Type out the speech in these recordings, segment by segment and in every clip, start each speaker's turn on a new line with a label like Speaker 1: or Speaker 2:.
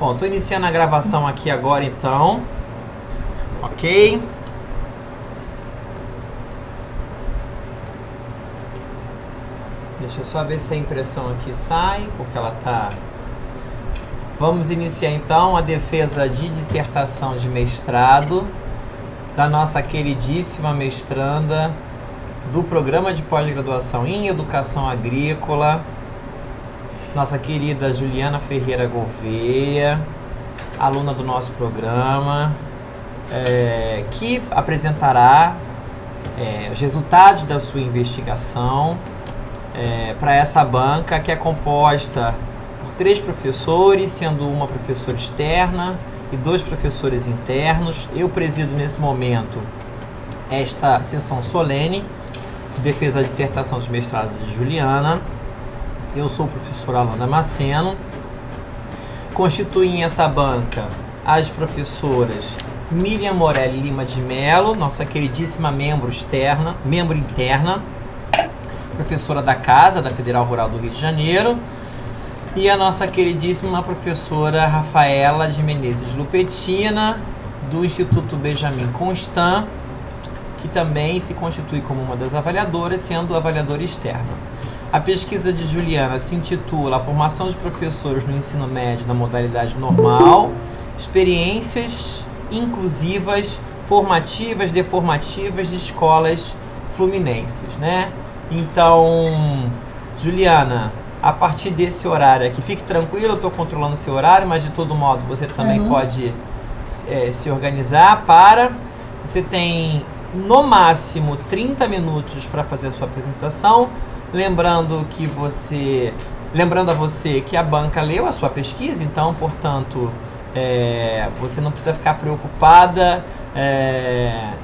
Speaker 1: Bom, estou iniciando a gravação aqui agora então. Ok. Deixa eu só ver se a impressão aqui sai, porque ela tá... Vamos iniciar então a defesa de dissertação de mestrado da nossa queridíssima mestranda do Programa de Pós-Graduação em Educação Agrícola, nossa querida Juliana Ferreira Gouveia, aluna do nosso programa, que apresentará os resultados da sua investigação para essa banca, que é composta por 3 professores, sendo uma professora externa e 2 professores internos. Eu presido nesse momento esta sessão solene de defesa da dissertação de mestrado de Juliana. Eu sou o professor Alan Damasceno. Constituem essa banca as professoras Miriam Morelli Lima de Mello, nossa queridíssima membro interna, professora da Casa da Federal Rural do Rio de Janeiro, e a nossa queridíssima professora Rafaela de Menezes Lupetina, do Instituto Benjamin Constant, que também se constitui como uma das avaliadoras, sendo avaliadora externa. A pesquisa de Juliana se intitula A Formação de Professores no Ensino Médio na Modalidade Normal, Experiências Inclusivas, Formativas, Deformativas de Escolas Fluminenses, né? Então, Juliana, a partir desse horário aqui, fique tranquilo, eu estou controlando o seu horário, mas de todo modo você também pode se organizar para... Você tem no máximo 30 minutos para fazer a sua apresentação, lembrando a você que a banca leu a sua pesquisa, então, portanto, você não precisa ficar preocupada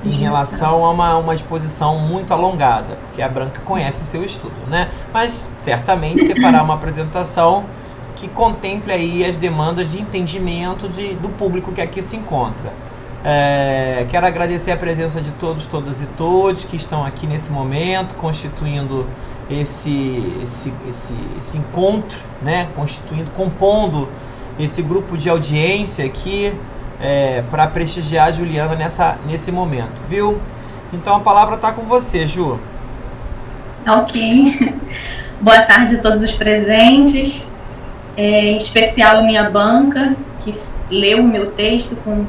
Speaker 1: em relação a uma exposição muito alongada, porque a banca conhece seu estudo, né? Mas certamente você fará uma apresentação que contemple aí as demandas de entendimento do público que aqui se encontra. Quero agradecer a presença de todos, todas e todos que estão aqui nesse momento, constituindo esse encontro, né? Compondo esse grupo de audiência aqui para prestigiar a Juliana nesse momento, viu? Então a palavra está com você, Ju.
Speaker 2: Ok. Boa tarde a todos os presentes, em especial a minha banca, que leu o meu texto com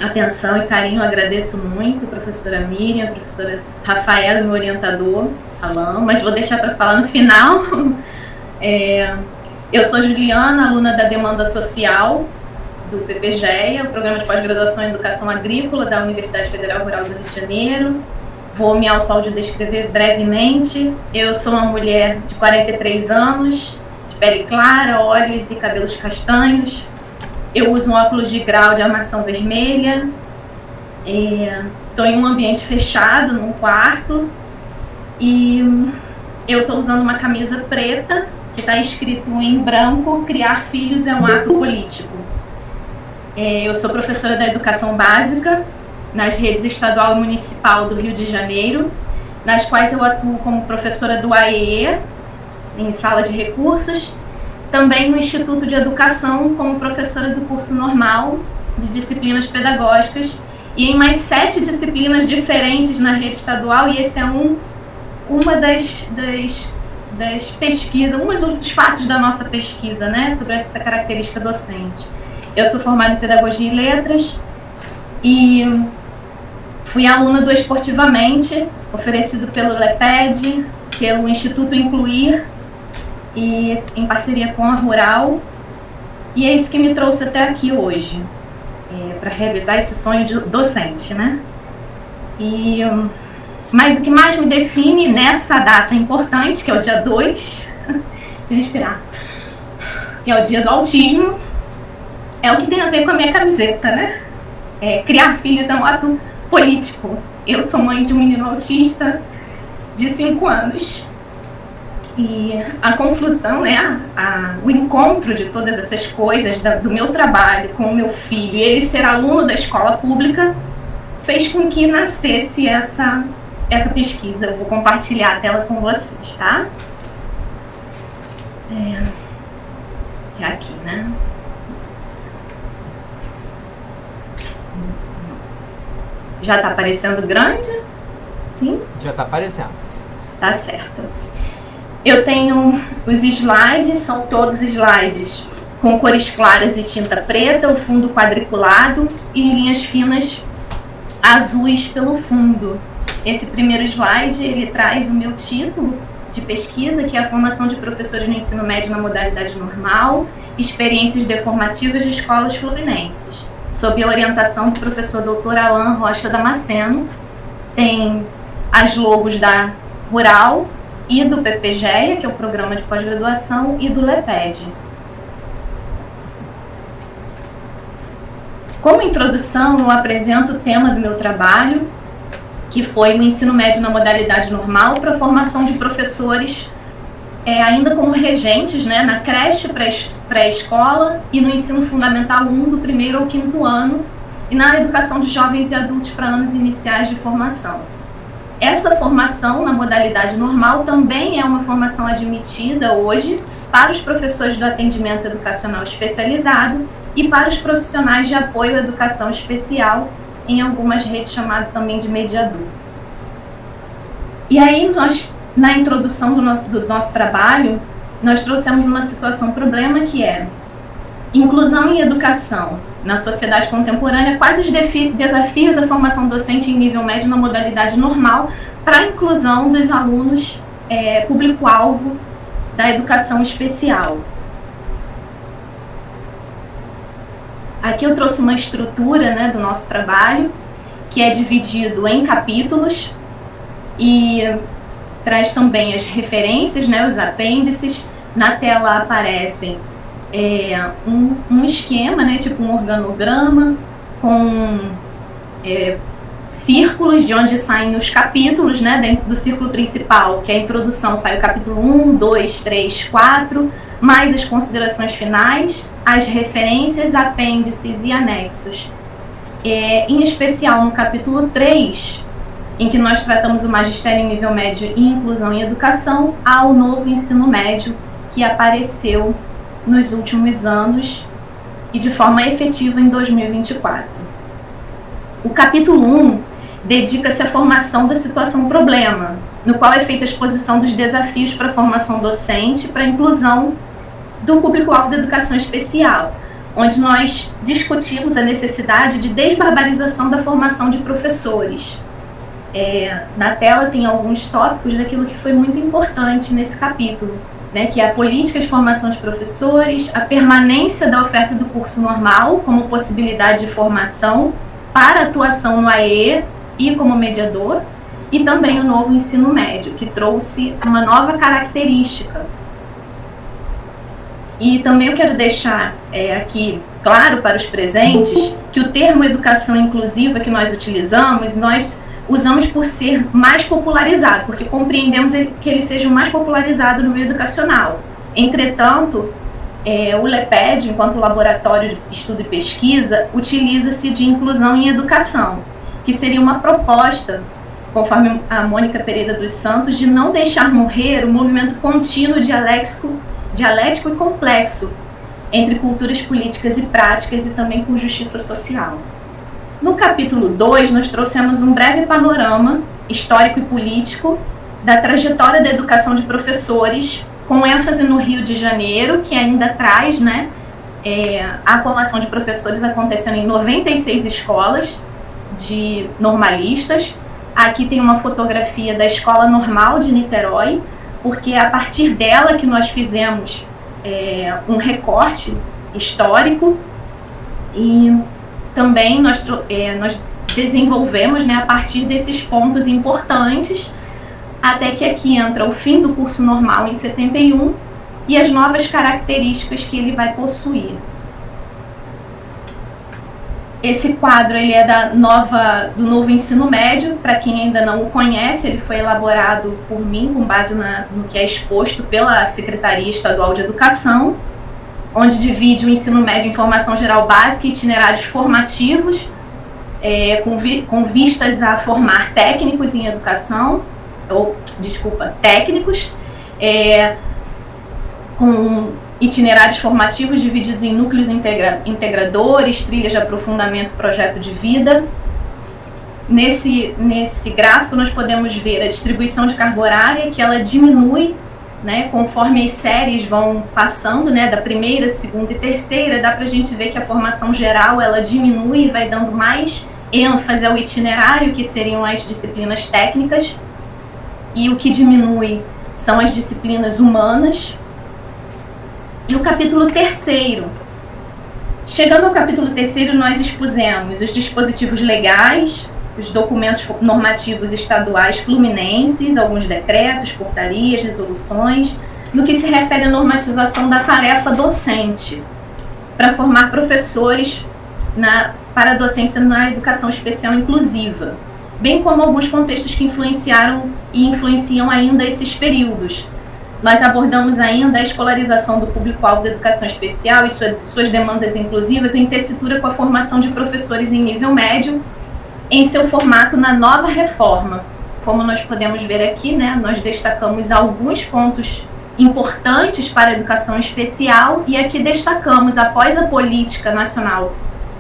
Speaker 2: atenção e carinho. Agradeço muito a professora Miriam, a professora Rafaela, meu orientador, Alan, mas vou deixar para falar no final. Eu sou Juliana, aluna da Demanda Social do PPGEA, o Programa de Pós-Graduação em Educação Agrícola da Universidade Federal Rural do Rio de Janeiro. Vou me autodescrever brevemente. Eu sou uma mulher de 43 anos, de pele clara, olhos e cabelos castanhos. Eu uso um óculos de grau de armação vermelha. Estou em um ambiente fechado, num quarto. E eu estou usando uma camisa preta, que está escrito em branco: criar filhos é um ato político. Eu sou professora da educação básica nas redes estadual e municipal do Rio de Janeiro, nas quais eu atuo como professora do AEE, em sala de recursos, também no Instituto de Educação como professora do curso normal de disciplinas pedagógicas, e em mais 7 disciplinas diferentes na rede estadual, e esse é uma das pesquisas, um dos fatos da nossa pesquisa, né, sobre essa característica docente. Eu sou formada em Pedagogia e Letras e fui aluna do Esportivamente, oferecido pelo LEPED, pelo Instituto Incluir e em parceria com a Rural, e é isso que me trouxe até aqui hoje, para realizar esse sonho de docente, né? Mas o que mais me define nessa data importante, que é o dia 2, deixa eu respirar, que é o dia do autismo, é o que tem a ver com a minha camiseta, né? Criar filhos é um ato político. Eu sou mãe de um menino autista de 5 anos. E a confusão, né? O encontro de todas essas coisas, do meu trabalho com o meu filho e ele ser aluno da escola pública, fez com que nascesse essa pesquisa. Eu vou compartilhar a tela com vocês, tá? É aqui, né? Já está aparecendo grande? Sim?
Speaker 1: Já está aparecendo.
Speaker 2: Tá certo. Eu tenho os slides, são todos slides com cores claras e tinta preta, o fundo quadriculado e linhas finas azuis pelo fundo. Esse primeiro slide, ele traz o meu título de pesquisa, que é a formação de professores no ensino médio na modalidade normal, experiências deformativas de escolas fluminenses, sob a orientação do professor Dr. Alan Rocha Damasceno. Tem as logos da Rural e do PPGEA, que é o programa de pós-graduação, e do LEPED. Como introdução, eu apresento o tema do meu trabalho, que foi o ensino médio na modalidade normal para a formação de professores ainda como regentes, né, na creche, pré-escola e no ensino fundamental 1 do 1º ao 5º ano e na educação de jovens e adultos para anos iniciais de formação. Essa formação na modalidade normal também é uma formação admitida hoje para os professores do atendimento educacional especializado e para os profissionais de apoio à educação especial, em algumas redes chamadas também de mediador. E aí, nós, na introdução do nosso trabalho, nós trouxemos uma situação problema que é inclusão em educação na sociedade contemporânea, quais os desafios da formação docente em nível médio na modalidade normal para a inclusão dos alunos público-alvo da educação especial. Aqui eu trouxe uma estrutura, né, do nosso trabalho, que é dividido em capítulos e traz também as referências, né, os apêndices. Na tela aparecem um esquema, né, tipo um organograma, com círculos de onde saem os capítulos, né, dentro do círculo principal, que é a introdução, sai o capítulo 1, 2, 3, 4, mais as considerações finais, as referências, apêndices e anexos. Em especial no capítulo 3, em que nós tratamos o magistério em nível médio e inclusão em educação, há o novo ensino médio que apareceu nos últimos anos e de forma efetiva em 2024. O capítulo 1 dedica-se à formação da situação problema, no qual é feita a exposição dos desafios para a formação docente, para a inclusão do público-alvo da educação especial, onde nós discutimos a necessidade de desbarbarização da formação de professores. Na tela tem alguns tópicos daquilo que foi muito importante nesse capítulo, né, que é a política de formação de professores, a permanência da oferta do curso normal como possibilidade de formação para atuação no AE e como mediador, e também o novo ensino médio, que trouxe uma nova característica. E também eu quero deixar aqui claro para os presentes que o termo educação inclusiva que nós usamos por ser mais popularizado, porque compreendemos que ele seja o mais popularizado no meio educacional. Entretanto, o LEPED, enquanto laboratório de estudo e pesquisa, utiliza-se de inclusão em educação, que seria uma proposta, conforme a Mônica Pereira dos Santos, de não deixar morrer o movimento contínuo dialético e complexo entre culturas políticas e práticas e também com justiça social. No capítulo 2, nós trouxemos um breve panorama histórico e político da trajetória da educação de professores, com ênfase no Rio de Janeiro, que ainda traz, né, a formação de professores acontecendo em 96 escolas de normalistas. Aqui tem uma fotografia da Escola Normal de Niterói, porque é a partir dela que nós fizemos um recorte histórico e também nós desenvolvemos, né, a partir desses pontos importantes, até que aqui entra o fim do curso normal em 71 e as novas características que ele vai possuir. Esse quadro ele é do novo ensino médio. Para quem ainda não o conhece, ele foi elaborado por mim com base no que é exposto pela Secretaria Estadual de Educação, onde divide o ensino médio em formação geral básica e itinerários formativos, com vistas a formar técnicos em educação, técnicos, com itinerários formativos divididos em núcleos integradores, trilhas de aprofundamento, projeto de vida. Nesse gráfico nós podemos ver a distribuição de carga horária, que ela diminui, né, conforme as séries vão passando, né, da primeira, segunda e terceira. Dá para a gente ver que a formação geral ela diminui e vai dando mais ênfase ao itinerário, que seriam as disciplinas técnicas, e o que diminui são as disciplinas humanas. E o capítulo 3º. Chegando ao capítulo 3º, nós expusemos os dispositivos legais, os documentos normativos estaduais fluminenses, alguns decretos, portarias, resoluções, no que se refere à normatização da tarefa docente, para formar professores para a docência na educação especial inclusiva, bem como alguns contextos que influenciaram e influenciam ainda esses períodos. Nós abordamos ainda a escolarização do público-alvo da educação especial e suas demandas inclusivas em tessitura com a formação de professores em nível médio, em seu formato na nova reforma. Como nós podemos ver aqui, né, nós destacamos alguns pontos importantes para a educação especial, e aqui destacamos, após a Política Nacional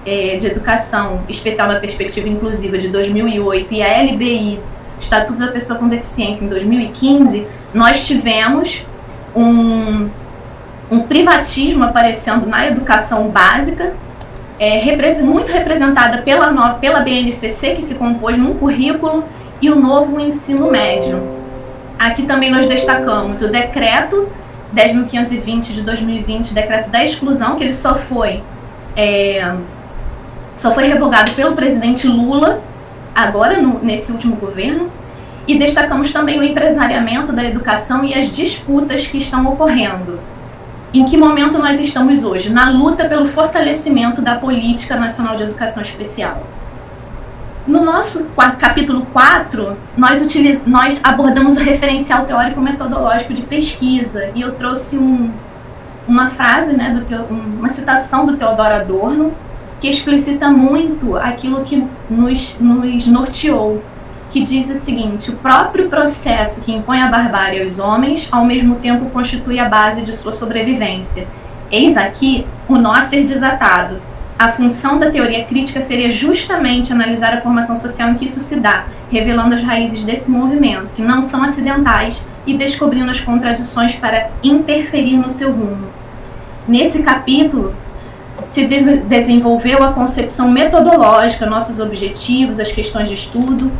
Speaker 2: de Educação Especial na Perspectiva Inclusiva de 2008 e a LBI, Estatuto da Pessoa com Deficiência, em 2015, nós tivemos um privatismo aparecendo na educação básica, muito representada pela BNCC, que se compôs num currículo, e o novo ensino médio. Aqui também nós destacamos o decreto 10.520 de 2020, decreto da exclusão, que ele só foi revogado pelo presidente Lula, agora nesse último governo, e destacamos também o empresariamento da educação e as disputas que estão ocorrendo. Em que momento nós estamos hoje? Na luta pelo fortalecimento da Política Nacional de Educação Especial. No nosso capítulo 4, nós abordamos o referencial teórico-metodológico de pesquisa, e eu trouxe uma frase, né, uma citação do Theodor Adorno, que explicita muito aquilo que nos norteou, que diz o seguinte: o próprio processo que impõe a barbárie aos homens, ao mesmo tempo constitui a base de sua sobrevivência. Eis aqui o nó a ser desatado. A função da teoria crítica seria justamente analisar a formação social em que isso se dá, revelando as raízes desse movimento, que não são acidentais, e descobrindo as contradições para interferir no seu rumo. Nesse capítulo, se desenvolveu a concepção metodológica, nossos objetivos, as questões de estudo,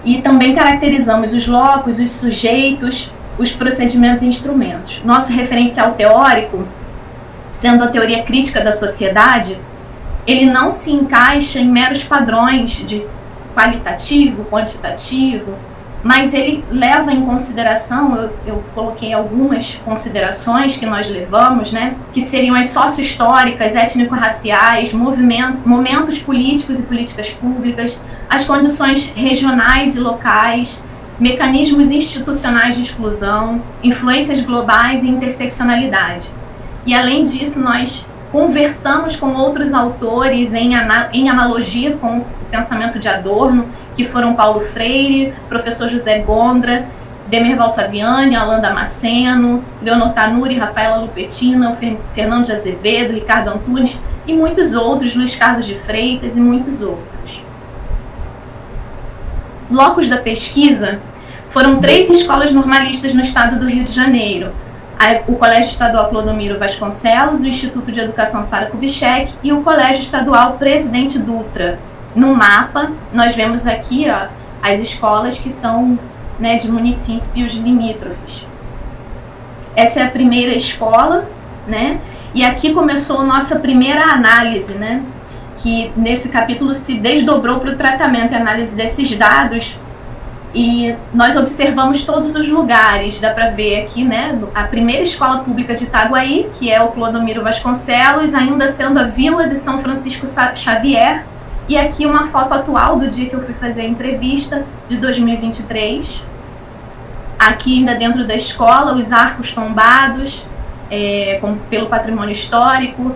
Speaker 2: e também caracterizamos os locos, os sujeitos, os procedimentos e instrumentos. Nosso referencial teórico, sendo a teoria crítica da sociedade, ele não se encaixa em meros padrões de qualitativo, quantitativo, mas ele leva em consideração, eu coloquei algumas considerações que nós levamos, né, que seriam as sócio-históricas, étnico-raciais, momentos políticos e políticas públicas, as condições regionais e locais, mecanismos institucionais de exclusão, influências globais e interseccionalidade. E além disso, nós conversamos com outros autores em analogia com o pensamento de Adorno, que foram Paulo Freire, professor José Gondra, Demerval Saviani, Alain Damasceno, Leonor Tanuri, Rafaela Lupetina, Fernando de Azevedo, Ricardo Antunes e muitos outros, Luiz Carlos de Freitas e muitos outros. Blocos da pesquisa foram 3 escolas normalistas no estado do Rio de Janeiro: o Colégio Estadual Clodomiro Vasconcelos, o Instituto de Educação Sara Kubitschek e o Colégio Estadual Presidente Dutra. No mapa, nós vemos aqui, ó, as escolas que são, né, de municípios limítrofes. Essa é a primeira escola, né? E aqui começou a nossa primeira análise, né? Que nesse capítulo se desdobrou para o tratamento e análise desses dados. E nós observamos todos os lugares, dá para ver aqui, né, a primeira escola pública de Itaguaí, que é o Clodomiro Vasconcelos, ainda sendo a Vila de São Francisco Xavier, e aqui uma foto atual do dia que eu fui fazer a entrevista, de 2023, aqui ainda dentro da escola, os arcos tombados, pelo patrimônio histórico,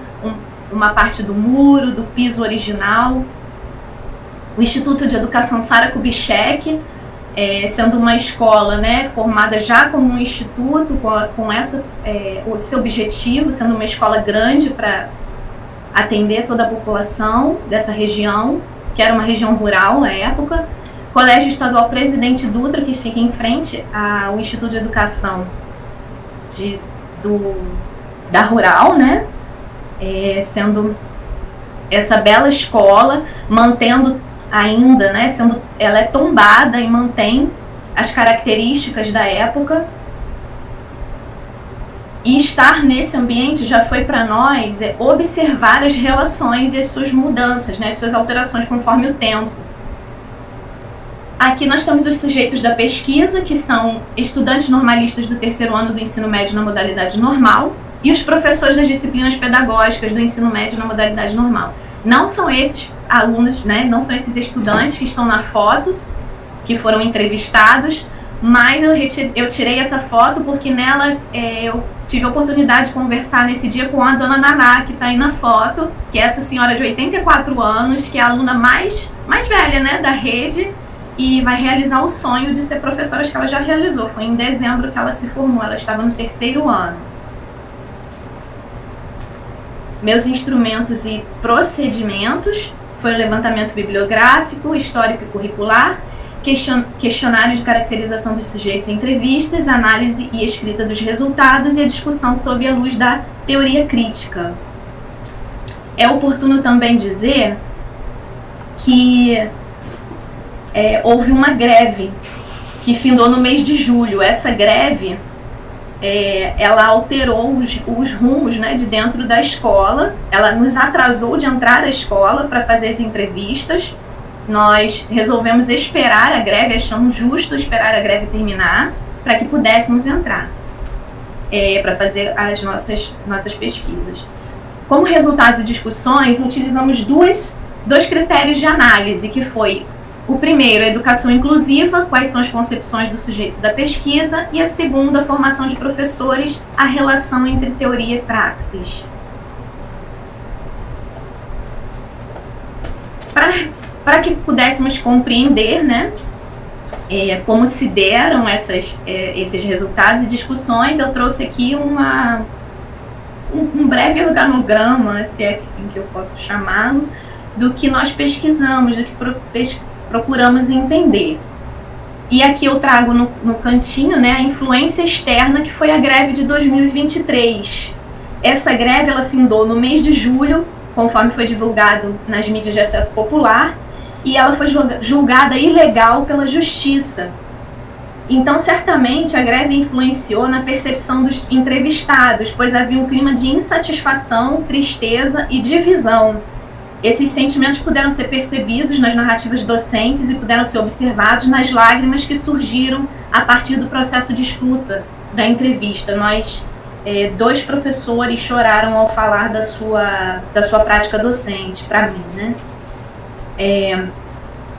Speaker 2: uma parte do muro, do piso original, o Instituto de Educação Sara Kubitschek, sendo uma escola, né, formada já como um instituto, com esse objetivo, sendo uma escola grande para atender toda a população dessa região. que era uma região rural na época, Colégio Estadual Presidente Dutra, que fica em frente ao Instituto de Educação da Rural, né? Sendo essa bela escola, mantendo ainda, né? Ela é tombada e mantém as características da época. E estar nesse ambiente já foi para nós observar as relações e as suas mudanças, né? As suas alterações conforme o tempo. Aqui nós temos os sujeitos da pesquisa, que são estudantes normalistas do terceiro ano do ensino médio na modalidade normal, e os professores das disciplinas pedagógicas do ensino médio na modalidade normal. Não são esses alunos, né, não são esses estudantes que estão na foto, que foram entrevistados, mas eu tirei essa foto porque nela eu tive a oportunidade de conversar nesse dia com a dona Naná, que está aí na foto, que é essa senhora de 84 anos, que é a aluna mais velha, né, da rede, e vai realizar o sonho de ser professora, acho que ela já realizou, foi em dezembro que ela se formou, ela estava no terceiro ano. Meus instrumentos e procedimentos foi o levantamento bibliográfico, histórico e curricular, questionário de caracterização dos sujeitos em entrevistas, análise e escrita dos resultados e a discussão sob a luz da teoria crítica. É oportuno também dizer que houve uma greve que findou no mês de julho. Essa greve, ela alterou os rumos, né, de dentro da escola, ela nos atrasou de entrar à escola para fazer as entrevistas. Nós resolvemos esperar a greve, achamos justo esperar a greve terminar para que pudéssemos entrar para fazer as nossas pesquisas. Como resultados e discussões, utilizamos dois critérios de análise, que foi o primeiro, a educação inclusiva, quais são as concepções do sujeito da pesquisa, e a segunda, a formação de professores, a relação entre teoria e praxis. Para que pudéssemos compreender, né, como se deram esses resultados e discussões, eu trouxe aqui um breve organograma, se é assim que eu posso chamá-lo, do que nós pesquisamos, do que procuramos entender. E aqui eu trago no cantinho, né, a influência externa, que foi a greve de 2023. Essa greve ela findou no mês de julho, conforme foi divulgado nas mídias de acesso popular, e ela foi julgada ilegal pela Justiça. Então, certamente, a greve influenciou na percepção dos entrevistados, pois havia um clima de insatisfação, tristeza e divisão. Esses sentimentos puderam ser percebidos nas narrativas docentes e puderam ser observados nas lágrimas que surgiram a partir do processo de escuta da entrevista. Nós, 2 professores choraram ao falar da sua prática docente, para mim, né?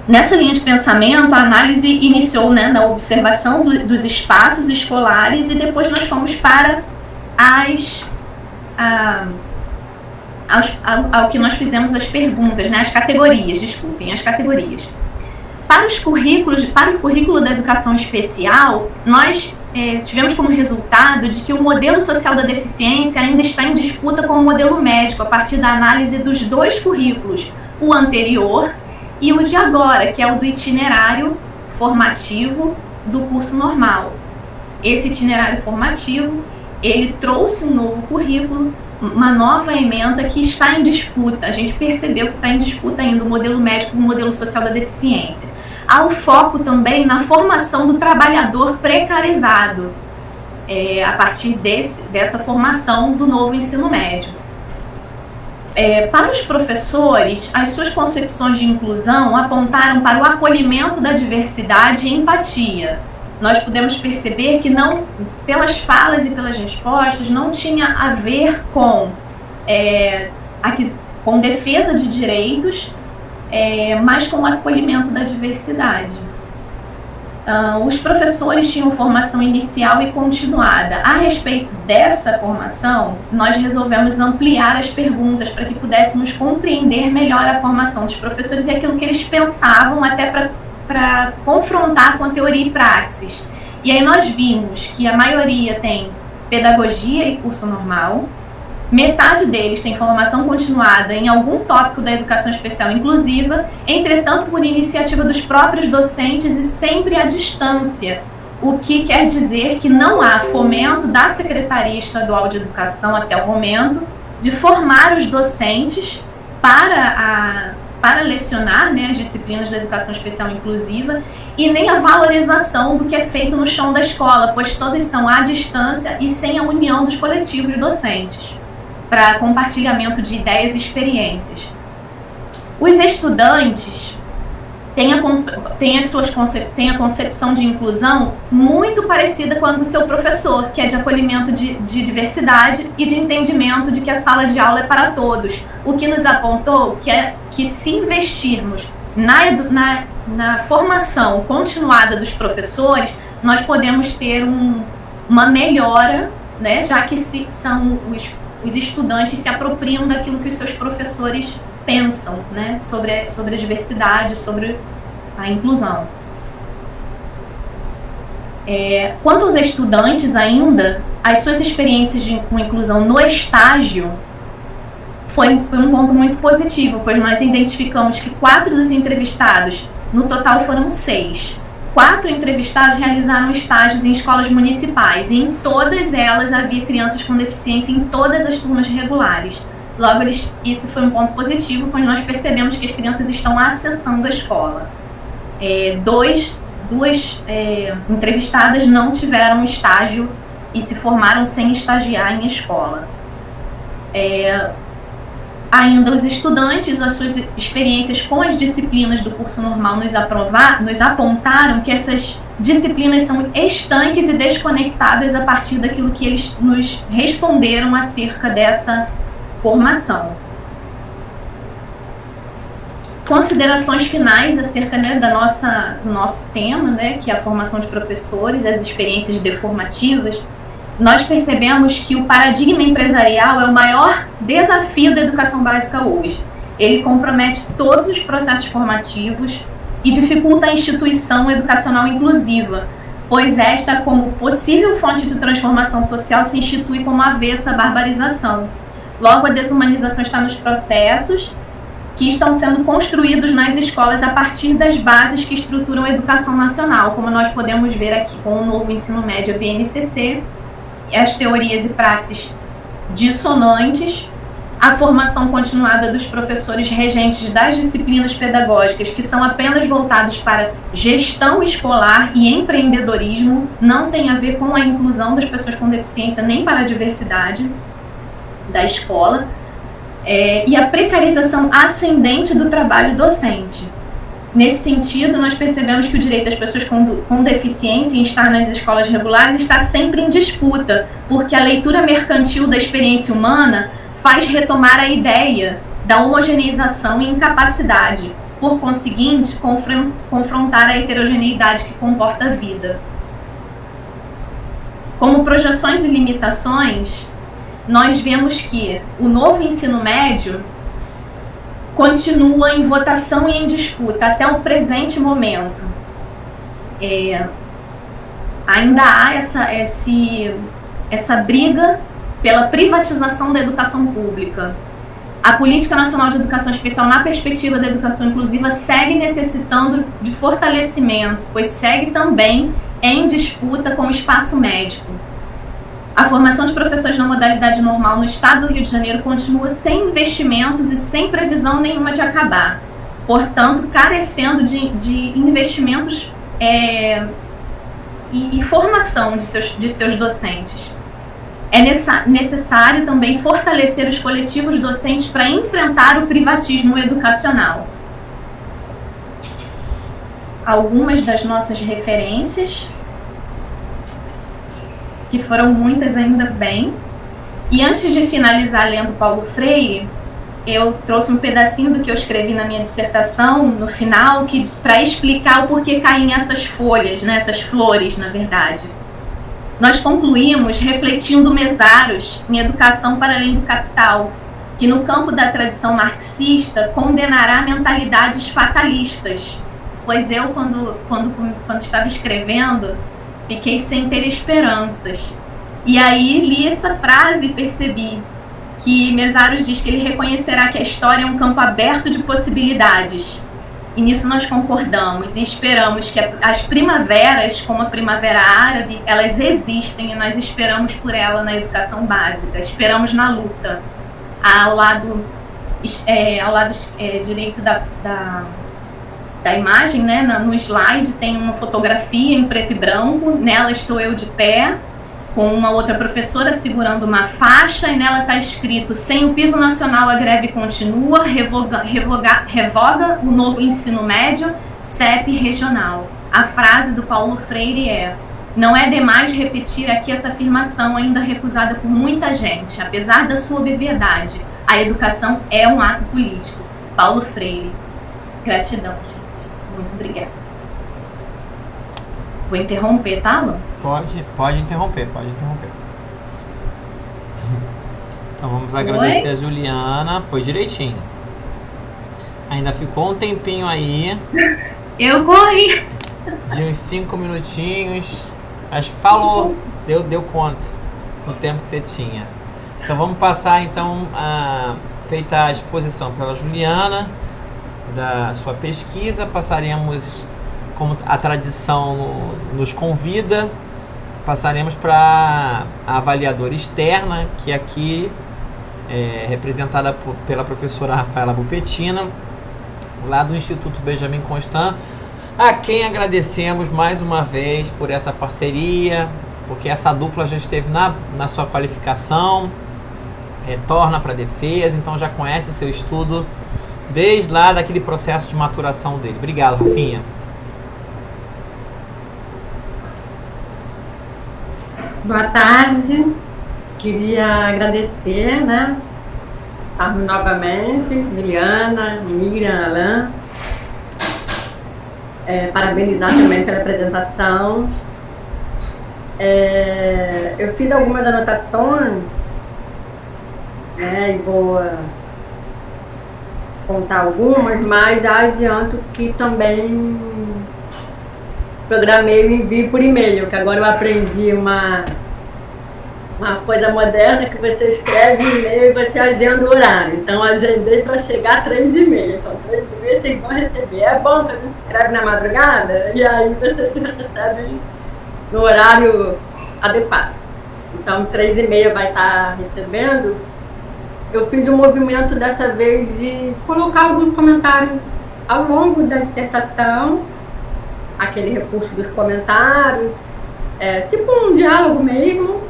Speaker 2: Nessa linha de pensamento, a análise iniciou, né, na observação dos espaços escolares, e depois nós fomos para ao que nós fizemos as perguntas, né, as categorias. Para o currículo da educação especial, nós tivemos como resultado de que o modelo social da deficiência ainda está em disputa com o modelo médico, a partir da análise dos 2 currículos, o anterior e o de agora, que é o do itinerário formativo do curso normal. Esse itinerário formativo, ele trouxe um novo currículo, uma nova ementa que está em disputa. A gente percebeu que está em disputa ainda o modelo médico e o modelo social da deficiência. Há o foco também na formação do trabalhador precarizado, a partir dessa formação do novo ensino médio. Para os professores, as suas concepções de inclusão apontaram para o acolhimento da diversidade e empatia. Nós pudemos perceber que não, pelas falas e pelas respostas, não tinha a ver com defesa de direitos, mas com o acolhimento da diversidade. Os professores tinham formação inicial e continuada. A respeito dessa formação, nós resolvemos ampliar as perguntas para que pudéssemos compreender melhor a formação dos professores e aquilo que eles pensavam, até para confrontar com a teoria e praxis. E aí nós vimos que a maioria tem pedagogia e curso normal, Metade deles tem formação continuada em algum tópico da educação especial inclusiva, entretanto por iniciativa dos próprios docentes e sempre à distância, o que quer dizer que não há fomento da Secretaria Estadual de Educação até o momento de formar os docentes para lecionar, né, as disciplinas da educação especial inclusiva, e nem a valorização do que é feito no chão da escola, pois todos são à distância e sem a união dos coletivos docentes para compartilhamento de ideias e experiências. Os estudantes têm a concepção de inclusão muito parecida com a do seu professor, que é de acolhimento de diversidade e de entendimento de que a sala de aula é para todos, o que nos apontou que se investirmos na formação continuada dos professores, nós podemos ter uma melhora, né, já que são os estudantes se apropriam daquilo que os seus professores pensam, né, sobre a diversidade, sobre a inclusão. Quanto aos estudantes ainda, as suas experiências com inclusão no estágio foi um ponto muito positivo, pois nós identificamos que 4 dos entrevistados, no total foram 6, 4 entrevistados realizaram estágios em escolas municipais e em todas elas havia crianças com deficiência em todas as turmas regulares. Logo, isso foi um ponto positivo, pois nós percebemos que as crianças estão acessando a escola. Duas entrevistadas não tiveram estágio e se formaram sem estagiar em escola. Ainda os estudantes, as suas experiências com as disciplinas do curso normal nos apontaram que essas disciplinas são estanques e desconectadas a partir daquilo que eles nos responderam acerca dessa formação. Considerações finais acerca, né, do nosso tema, né, que é a formação de professores, as experiências deformativas. Nós percebemos que o paradigma empresarial é o maior desafio da educação básica hoje. Ele compromete todos os processos formativos e dificulta a instituição educacional inclusiva, pois esta, como possível fonte de transformação social, se institui como avessa à barbarização. Logo, a desumanização está nos processos que estão sendo construídos nas escolas a partir das bases que estruturam a educação nacional, como nós podemos ver aqui com o novo ensino médio, a BNCC, as teorias e praxes dissonantes, a formação continuada dos professores regentes das disciplinas pedagógicas, que são apenas voltados para gestão escolar e empreendedorismo, não tem a ver com a inclusão das pessoas com deficiência nem para a diversidade da escola, e a precarização ascendente do trabalho docente. Nesse sentido, nós percebemos que o direito das pessoas com deficiência em estar nas escolas regulares está sempre em disputa, porque a leitura mercantil da experiência humana faz retomar a ideia da homogeneização e incapacidade, por conseguinte, confrontar a heterogeneidade que comporta a vida. Como projeções e limitações, nós vemos que o novo ensino médio continua em votação e em disputa até o presente momento. Ainda há essa briga pela privatização da educação pública. A Política Nacional de Educação Especial, na perspectiva da educação inclusiva, segue necessitando de fortalecimento, pois segue também em disputa com o espaço médico. A formação de professores na modalidade normal no estado do Rio de Janeiro continua sem investimentos e sem previsão nenhuma de acabar. Portanto, carecendo de investimentos e formação de seus docentes. É necessário também fortalecer os coletivos docentes para enfrentar o privatismo educacional. Algumas das nossas referências, que foram muitas ainda bem. E antes de finalizar lendo Paulo Freire, eu trouxe um pedacinho do que eu escrevi na minha dissertação, no final, para explicar o porquê caem essas folhas, né, essas flores, na verdade. Nós concluímos refletindo Mesaros em Educação para Além do Capital, que no campo da tradição marxista condenará mentalidades fatalistas, pois eu, quando estava escrevendo, fiquei sem ter esperanças. E aí li essa frase e percebi que Mesaros diz que ele reconhecerá que a história é um campo aberto de possibilidades. E nisso nós concordamos e esperamos que as primaveras, como a Primavera Árabe, elas existem e nós esperamos por ela na educação básica, esperamos na luta. Ao lado direito da imagem, né, no slide, tem uma fotografia em preto e branco, nela estou eu de pé, com uma outra professora segurando uma faixa, e nela está escrito: sem o piso nacional a greve continua, revoga o novo ensino médio, CEP regional. A frase do Paulo Freire é: não é demais repetir aqui essa afirmação ainda recusada por muita gente, apesar da sua obviedade, a educação é um ato político. Paulo Freire. Gratidão, gente. Muito obrigada. Vou interromper, tá, Alan?
Speaker 1: Pode interromper. Então vamos agradecer a Juliana. Foi direitinho. Ainda ficou um tempinho aí.
Speaker 2: Eu corri.
Speaker 1: De uns 5 minutinhos. Mas falou. Deu conta no tempo que você tinha. Então vamos passar então feita a exposição pela Juliana da sua pesquisa, passaremos, como a tradição nos convida, passaremos para a avaliadora externa, que aqui é representada pela professora Rafaela Bupetina, lá do Instituto Benjamin Constant, a quem agradecemos mais uma vez por essa parceria, porque essa dupla já esteve na sua qualificação, retorna para a defesa, então já conhece seu estudo desde lá daquele processo de maturação dele. Obrigado, Rafinha.
Speaker 3: Boa tarde. Queria agradecer, né? Estarmos novamente, Juliana, Miriam, Alain. Parabenizar também pela apresentação. Eu fiz algumas anotações, e vou contar algumas, mas adianto que também programei o envio por e-mail, que agora eu aprendi uma coisa moderna, que você escreve e-mail e você agenda o horário. Então agendei para chegar às 3h30. Então 3h30 vocês vão receber. É bom que você escreve na madrugada e aí você recebe no horário adequado. Então 3h30 vai estar recebendo. Eu fiz um movimento dessa vez de colocar alguns comentários ao longo da dissertação, aquele recurso dos comentários, tipo um diálogo mesmo,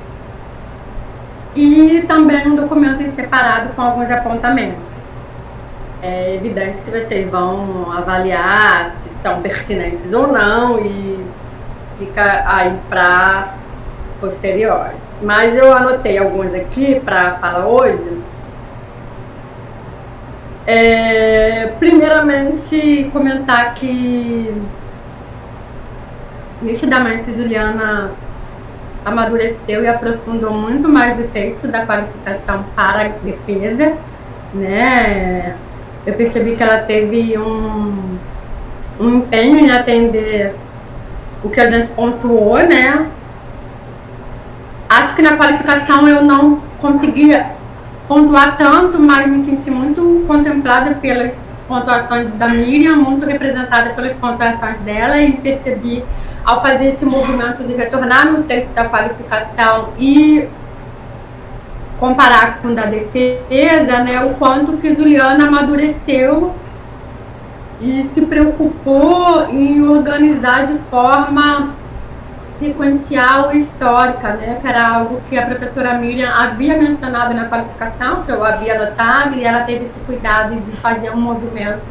Speaker 3: e também um documento separado com alguns apontamentos. É evidente que vocês vão avaliar se estão pertinentes ou não e fica aí para posterior. Mas eu anotei alguns aqui para falar hoje. Primeiramente, comentar que nitidamente Juliana amadureceu e aprofundou muito mais o texto da qualificação para a defesa, né? Eu percebi que ela teve um empenho em atender o que a gente pontuou, né? Acho que na qualificação eu não conseguia pontuar tanto, mas me senti muito contemplada pelas pontuações da Miriam, muito representada pelas pontuações dela, e percebi, ao fazer esse movimento de retornar no texto da qualificação e comparar com o da defesa, né, o quanto que Juliana amadureceu e se preocupou em organizar de forma sequencial e histórica, né, que era algo que a professora Miriam havia mencionado na qualificação, que eu havia notado, e ela teve esse cuidado de fazer um movimento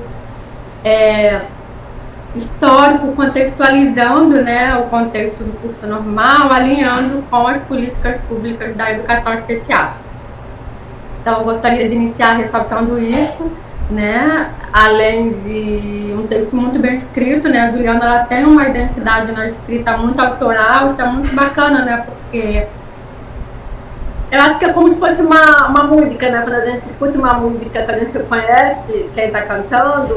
Speaker 3: histórico, contextualizando, né, o contexto do curso normal, alinhando com as políticas públicas da educação especial. Então, eu gostaria de iniciar ressaltando isso, né, além de um texto muito bem escrito, né, a Juliana, ela tem uma identidade na escrita muito autoral, isso é muito bacana, né, porque eu acho que é como se fosse uma música, né, quando a gente escuta uma música que a gente conhece quem está cantando,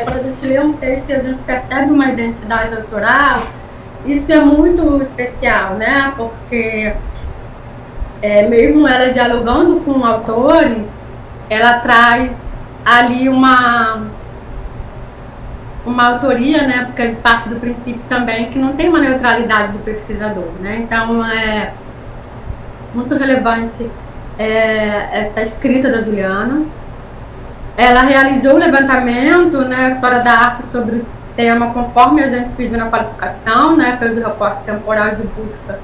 Speaker 3: quando a gente lê um texto e a gente percebe uma identidade autoral, isso é muito especial, né, porque mesmo ela dialogando com autores, ela traz ali uma autoria, né, porque ele parte do princípio também que não tem uma neutralidade do pesquisador, né, então é muito relevante essa escrita da Juliana. Ela realizou o levantamento, né, história da arte sobre o tema conforme a gente pediu na qualificação, né, fez o reporte temporal de busca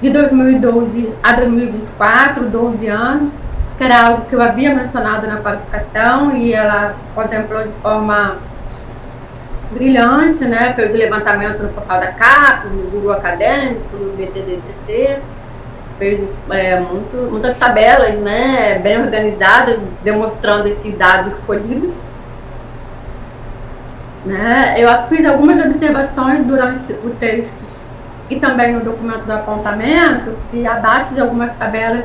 Speaker 3: de 2012 a 2024, 12 anos, que era algo que eu havia mencionado na qualificação e ela contemplou de forma brilhante, né, fez o levantamento no portal da CAP, no Google Acadêmico, no BTDTT, fez muitas tabelas, né, bem organizadas, demonstrando esses dados escolhidos. Né? Eu fiz algumas observações durante o texto e também no documento do apontamento, que abaixo de algumas tabelas,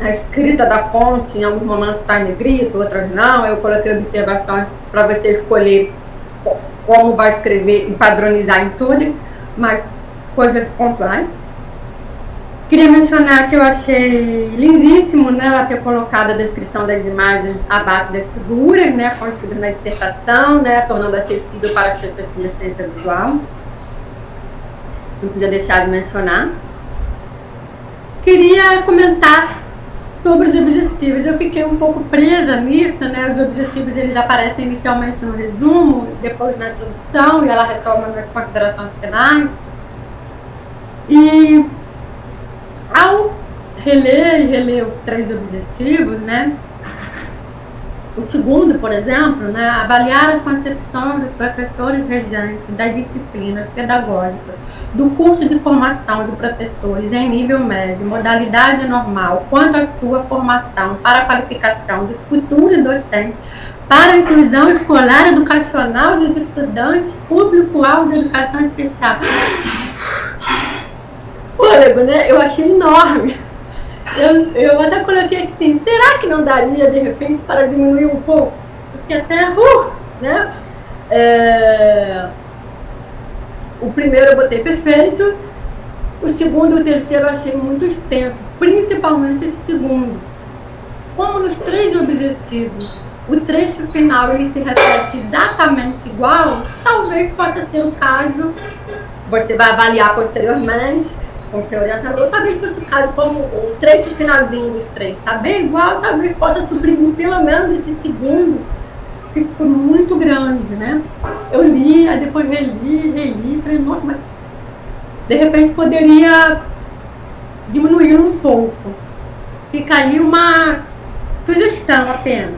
Speaker 3: a escrita da fonte em alguns momentos está em negrito, outras não. Eu coloquei observações para você escolher como vai escrever e padronizar em tudo, mas coisas pontuais. Queria mencionar que eu achei lindíssimo, né, ela ter colocado a descrição das imagens abaixo das figuras, né, conhecidas na dissertação, né, tornando acessível para as pessoas com deficiência visual. Não podia deixar de mencionar. Queria comentar sobre os objetivos. Eu fiquei um pouco presa nisso, né, os objetivos eles aparecem inicialmente no resumo, depois na introdução, e ela retoma nas considerações finais. E ao reler os 3 objetivos, né, o segundo, por exemplo, né, avaliar as concepções dos professores regentes das disciplinas pedagógicas do curso de formação de professores em nível médio, modalidade normal, quanto à sua formação para a qualificação de futuros docentes para a inclusão escolar educacional dos estudantes público-alvo de educação especial. Fôlego, né? Eu achei enorme. Eu até coloquei assim, será que não daria, de repente, para diminuir um pouco? Porque até, né? O primeiro eu botei perfeito, o segundo e o terceiro eu achei muito extenso, principalmente esse segundo. Como nos 3 objetivos, o trecho final ele se repete exatamente igual, talvez possa ser o caso, você vai avaliar posteriormente, com o seu orientador, talvez fosse o caso como o trecho finalzinho dos 3 está bem igual, talvez possa suprimir pelo menos esse segundo, que ficou muito grande, né? Eu li, aí depois reli, falei, nossa, mas de repente poderia diminuir um pouco. Fica aí uma sugestão apenas.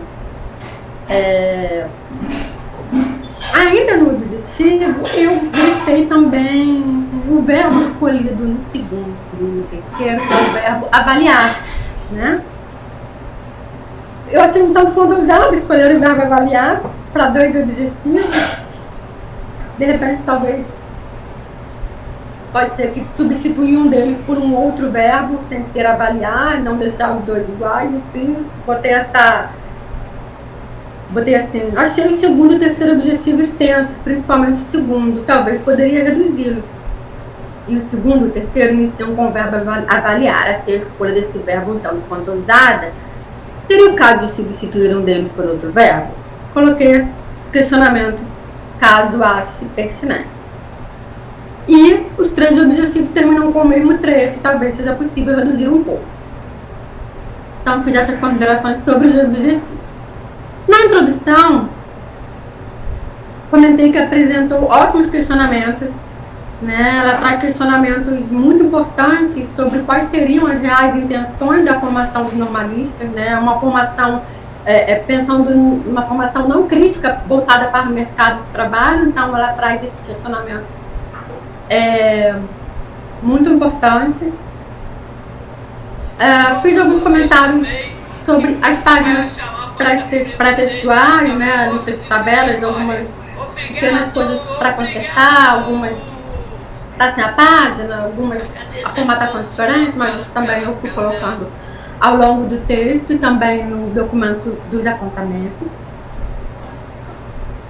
Speaker 3: Ainda no objetivo, eu gostei também o verbo escolhido no segundo e no terceiro, que é o verbo avaliar, né? Eu achei então fundamental escolher o verbo avaliar para 2 objetivos. De repente, talvez, pode ser que substituir um deles por um outro verbo, sem ter avaliar, não deixar os 2 iguais, enfim, botei assim, achei o segundo e o terceiro objetivo extensos, principalmente o segundo, talvez poderia reduzi-lo. E o segundo e o terceiro iniciam com o verbo avaliar, a ser a escolha desse verbo, então, quando usada, seria o caso de substituir um deles por outro verbo? Coloquei questionamento, caso ache pertinente. E os 3 objetivos terminam com o mesmo trecho, talvez seja possível reduzir um pouco. Então, fiz essas considerações sobre os objetivos. Na introdução, comentei que apresentou ótimos questionamentos, né? Ela traz questionamentos muito importantes sobre quais seriam as reais intenções da formação dos normalistas, né? Uma formação, pensando em uma formação não crítica voltada para o mercado de trabalho, então ela traz esse questionamento muito importante. Fiz alguns comentários sobre as páginas pré-textuais, né, a lista de tabelas, algumas pequenas coisas para consertar, algumas está sem a página, algumas formatações diferentes, mas isso também eu fui colocando ao longo do texto e também no documento dos apontamentos.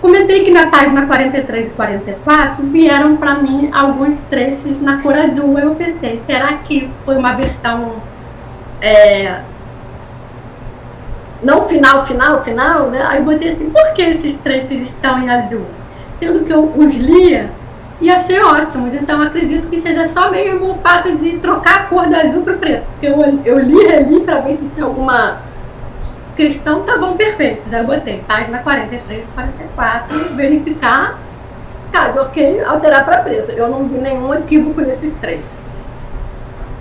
Speaker 3: Comentei que na página 43 e 44 vieram para mim alguns trechos na cor azul. Eu pensei, será que foi uma versão não final, né? Aí eu botei assim, por que esses trechos estão em azul? Sendo que eu os lia e achei ótimos, então acredito que seja só mesmo o fato de trocar a cor do azul para o preto. Porque eu li e reli para ver se tinha alguma questão, tá bom, perfeito. Já botei página 43 e 44, verificar, caso ok, alterar para preto. Eu não vi nenhum equívoco nesses três.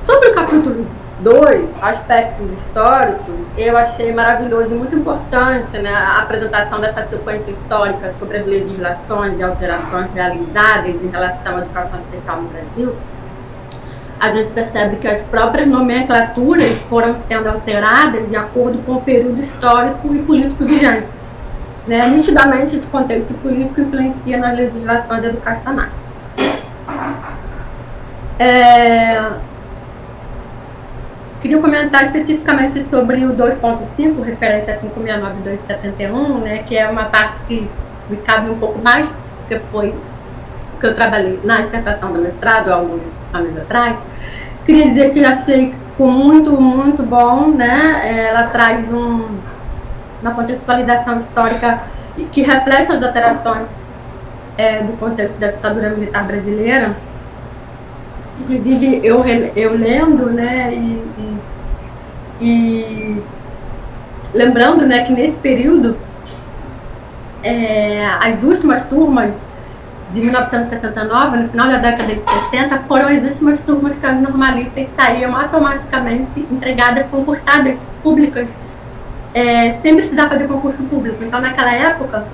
Speaker 3: Sobre o capítulo 2, aspectos históricos, eu achei maravilhoso e muito importante, né, a apresentação dessa sequência histórica sobre as legislações e alterações realizadas em relação à educação especial no Brasil. A gente percebe que as próprias nomenclaturas foram sendo alteradas de acordo com o período histórico e político vigente. Né? Nitidamente, esse contexto político influencia nas legislações educacionais. Queria comentar especificamente sobre o 2.5, referência a 5.69271, né, que é uma parte que me cabe um pouco mais, porque foi que eu trabalhei na dissertação do mestrado há alguns anos atrás. Queria dizer que achei que ficou muito, muito bom, né? Ela traz uma contextualização histórica que reflete as alterações do contexto da ditadura militar brasileira. Inclusive, eu lendo, né, e lembrando, né, que nesse período, as últimas turmas de 1969, no final da década de 60, foram as últimas turmas que as normalistas saíam automaticamente entregadas concursadas públicas, sem precisar fazer concurso público. Então, naquela época,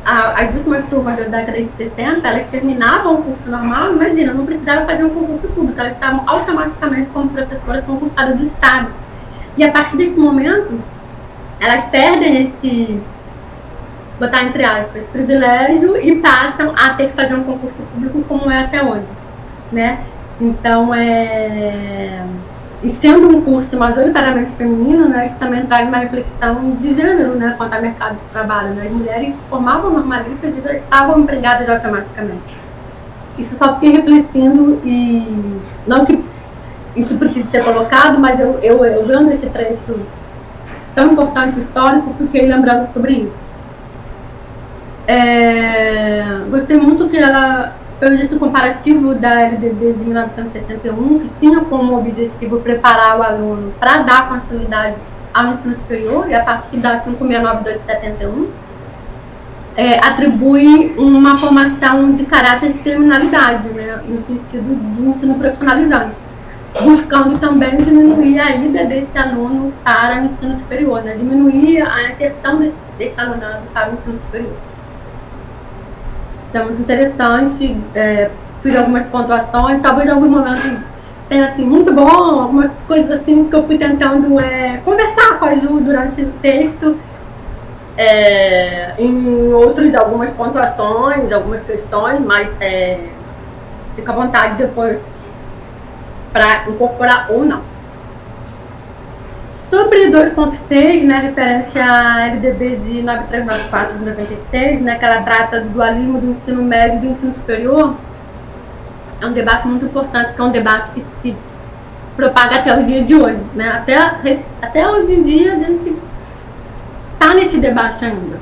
Speaker 3: as últimas turmas da década de 60, elas terminavam o curso normal, imagina, não precisavam fazer um concurso público, elas estavam automaticamente como professoras concursadas do Estado. E a partir desse momento, elas perdem esse, botar entre aspas, privilégio e passam a ter que fazer um concurso público como é até hoje, né? Então, e sendo um curso majoritariamente feminino, né, isso também traz uma reflexão de gênero, né, quanto ao mercado de trabalho, né? As mulheres formavam normalistas e já estavam empregadas automaticamente. Isso só fiquei refletindo, e não que isso precise ser colocado, mas eu vendo esse trecho tão importante histórico, fiquei lembrando sobre isso. Gostei muito que ela fez esse comparativo da LDB de 1961, que tinha como objetivo preparar o aluno para dar continuidade ao ensino superior, e a partir da 5.69271 atribui uma formação de caráter de terminalidade, né, no sentido do ensino profissionalizante, buscando também diminuir a ida desse aluno para o ensino superior, né, diminuir a inserção desse alunado para o ensino superior. É muito interessante, fiz algumas pontuações, talvez em alguns momentos tenha assim, muito bom, algumas coisas assim que eu fui tentando conversar com a Ju durante o texto, em outros algumas pontuações, algumas questões, mas fica à vontade depois para incorporar ou não. Sobre 2.6, né, referência à LDB de 9394 de 96, né, que ela trata do dualismo do ensino médio e do ensino superior, é um debate muito importante, que é um debate que se propaga até o dia de hoje, né? Até hoje em dia a gente está nesse debate ainda,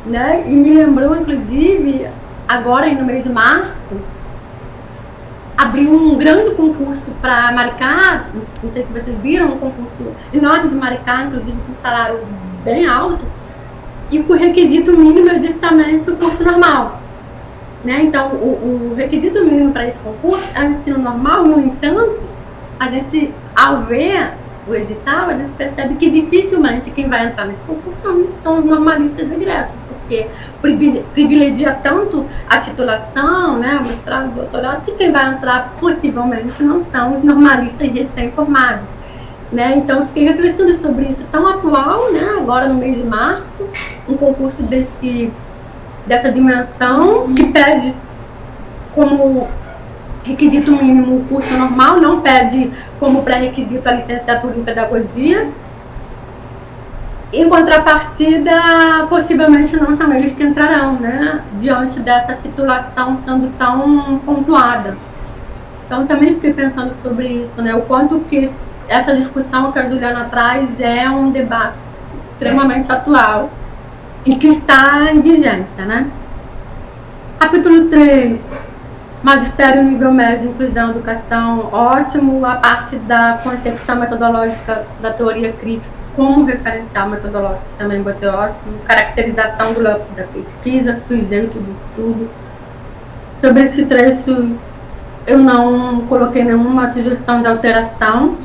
Speaker 3: né? E me lembrou, inclusive, agora no mês de março, abriu um grande concurso para Maricá, não sei se vocês viram, um concurso enorme de Maricá, inclusive com um salário bem alto, e com o requisito mínimo é justamente o curso normal, né? Então, o requisito mínimo para esse concurso é o ensino normal. No entanto, a gente, ao ver o edital, a gente percebe que dificilmente quem vai entrar nesse concurso são os normalistas egressos, porque privilegia tanto a titulação, né, o mestrado, o doutorado, que quem vai entrar possivelmente não são os normalistas recém-formados, né? Então eu fiquei refletindo sobre isso tão atual, né, agora no mês de março, um concurso dessa dimensão, que pede como requisito mínimo o curso normal, não pede como pré-requisito a licenciatura em pedagogia. Em contrapartida, possivelmente não são eles que entrarão, né? Diante dessa situação sendo tão pontuada. Então, também fiquei pensando sobre isso, né? O quanto que essa discussão que a Juliana traz é um debate extremamente atual e que está em vigência, né? Capítulo 3, Magistério nível médio, inclusão, educação, ótimo. A parte da concepção metodológica da teoria crítica como referencial metodológico também botei ótimo. Caracterização do lógico da pesquisa, sujeito do estudo. Sobre esse trecho, eu não coloquei nenhuma sugestão de alteração.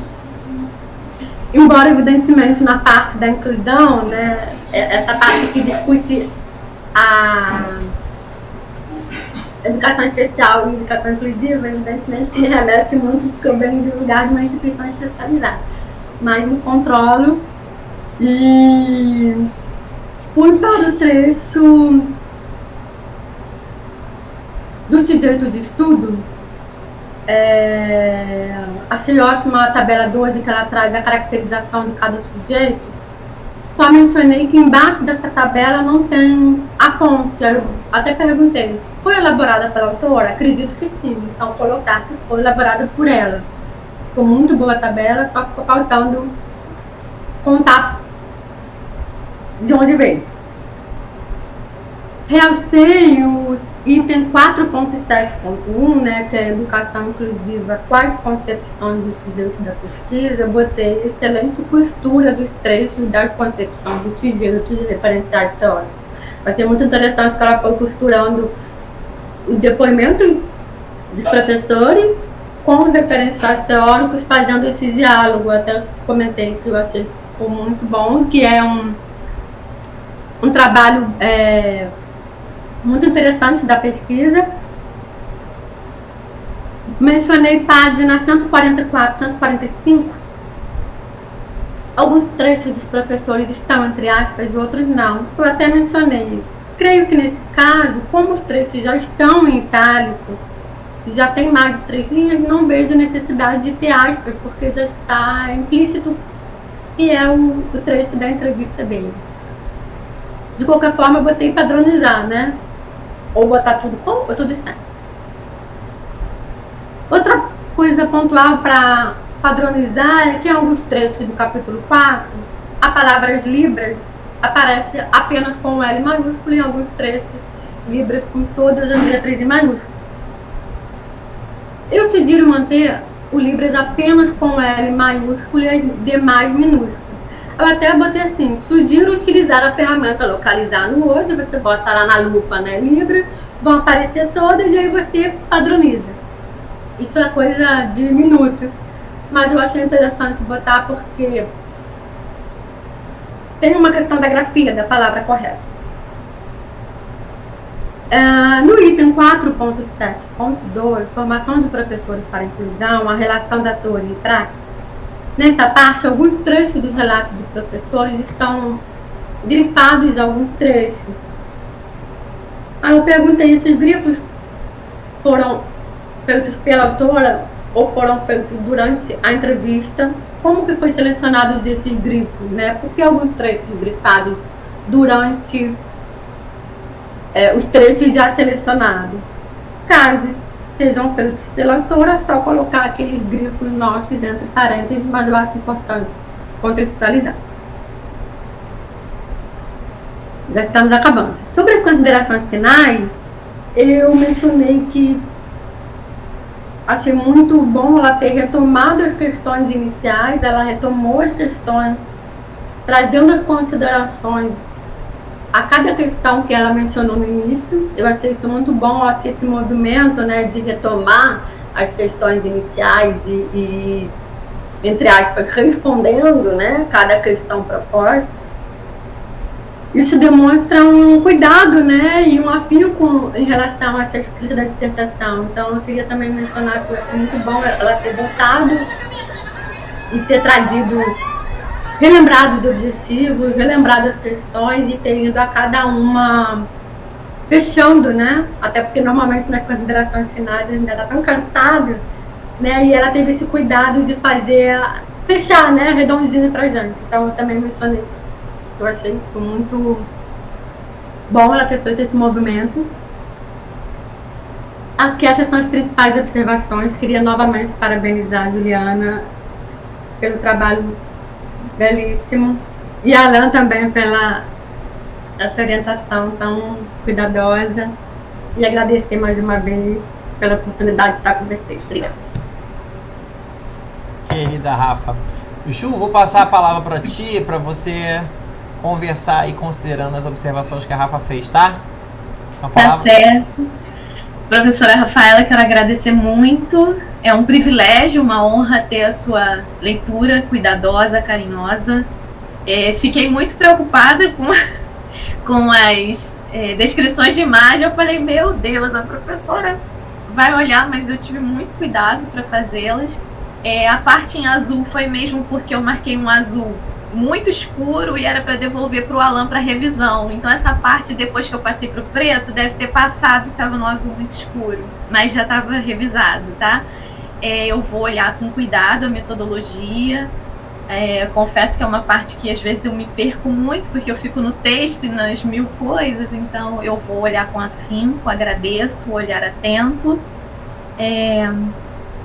Speaker 3: Embora, evidentemente, na parte da inclusão, né, essa parte que discute a educação especial e educação inclusiva, evidentemente, me remete muito, porque eu venho de lugar de uma instituição especializada. Mas me controlo e fui para o trecho do sujeito de estudo. Achei ótima a tabela 12 que ela traz a caracterização de cada sujeito. Só mencionei que embaixo dessa tabela não tem a fonte. Eu até perguntei, foi elaborada pela autora? Acredito que sim, então colocar que foi elaborada por ela. Ficou muito boa a tabela, só ficou faltando contar de onde veio. Realcei o item 4.7.1, né, que é educação inclusiva, quais concepções do sujeito da pesquisa. Botei excelente costura dos trechos da concepção do sujeito de referenciais teóricos. Vai ser muito interessante que ela for costurando o depoimento dos professores com os referenciais teóricos, fazendo esse diálogo. Até comentei que eu achei que ficou muito bom, que é um trabalho muito interessante da pesquisa. Mencionei páginas 144, 145. Alguns trechos dos professores estão entre aspas, outros não. Eu até mencionei. Creio que nesse caso, como os trechos já estão em itálico, já tem mais de 3 linhas, não vejo necessidade de ter aspas, porque já está implícito e é o trecho da entrevista dele. De qualquer forma, eu botei padronizar, né? Ou botar tudo com ou tudo sem. Outra coisa pontual para padronizar é que em alguns trechos do capítulo 4, a palavra libras aparece apenas com o L maiúsculo, e em alguns trechos, libras com todas as letras em maiúsculo. Eu sugiro manter o libras apenas com o L maiúsculo e as demais minúsculas. Eu até botei assim, sugiro utilizar a ferramenta localizar no Word, você bota lá na lupa, né, Libras, vão aparecer todas e aí você padroniza. Isso é coisa de minutos, mas eu achei interessante botar porque tem uma questão da grafia da palavra correta. No item 4.7.2, formação de professores para inclusão, a relação da teoria e prática, nessa parte, alguns trechos dos relatos dos professores estão grifados em alguns trechos. Aí eu perguntei, esses grifos foram feitos pela autora ou foram feitos durante a entrevista? Como que foi selecionado desses grifos, né? Por que alguns trechos grifados durante os trechos já selecionados? Caso sejam feitos pela autora, é só colocar aqueles grifos nossos entre parênteses, mas eu acho importante contextualizar. Já estamos acabando. Sobre as considerações finais, eu mencionei que achei muito bom ela ter retomado as questões iniciais, ela retomou as questões, trazendo as considerações a cada questão que ela mencionou no início. Eu achei isso muito bom, ela ter esse movimento, né, de retomar as questões iniciais e entre aspas, respondendo, né, cada questão proposta. Isso demonstra um cuidado, né, e um afinco em relação a essa escrita da dissertação. Então, eu queria também mencionar que eu achei muito bom ela ter voltado e ter trazido, relembrado dos objetivos, relembrado as questões e ter ido a cada uma fechando, né, até porque normalmente nas considerações finais a gente está tão cansado, né, e ela teve esse cuidado de fazer, fechar, né, redondinho pra gente. Então, eu também mencionei Eu achei isso muito bom ela ter feito esse movimento. Acho que essas são as principais observações. Queria novamente parabenizar a Juliana pelo trabalho belíssimo e a Alan também pela essa orientação tão cuidadosa, e agradecer mais uma vez pela oportunidade de estar com vocês. Obrigada.
Speaker 1: Querida Rafa. Ju, vou passar a palavra para ti, para você conversar aí considerando as observações que a Rafa fez, tá?
Speaker 2: Tá certo. Professora Rafaela, quero agradecer muito. É um privilégio, uma honra ter a sua leitura cuidadosa, carinhosa. Fiquei muito preocupada com as descrições de imagem. Eu falei, meu Deus, a professora vai olhar, mas eu tive muito cuidado para fazê-las. A parte em azul foi mesmo porque eu marquei um azul muito escuro e era para devolver para o Alan para revisão. Então essa parte, depois que eu passei para o preto, deve ter passado e estava no azul muito escuro, mas já estava revisado, tá? Eu vou olhar com cuidado a metodologia. Confesso que é uma parte que às vezes eu me perco muito, porque eu fico no texto e nas mil coisas, então eu vou olhar com afinco, agradeço o olhar atento.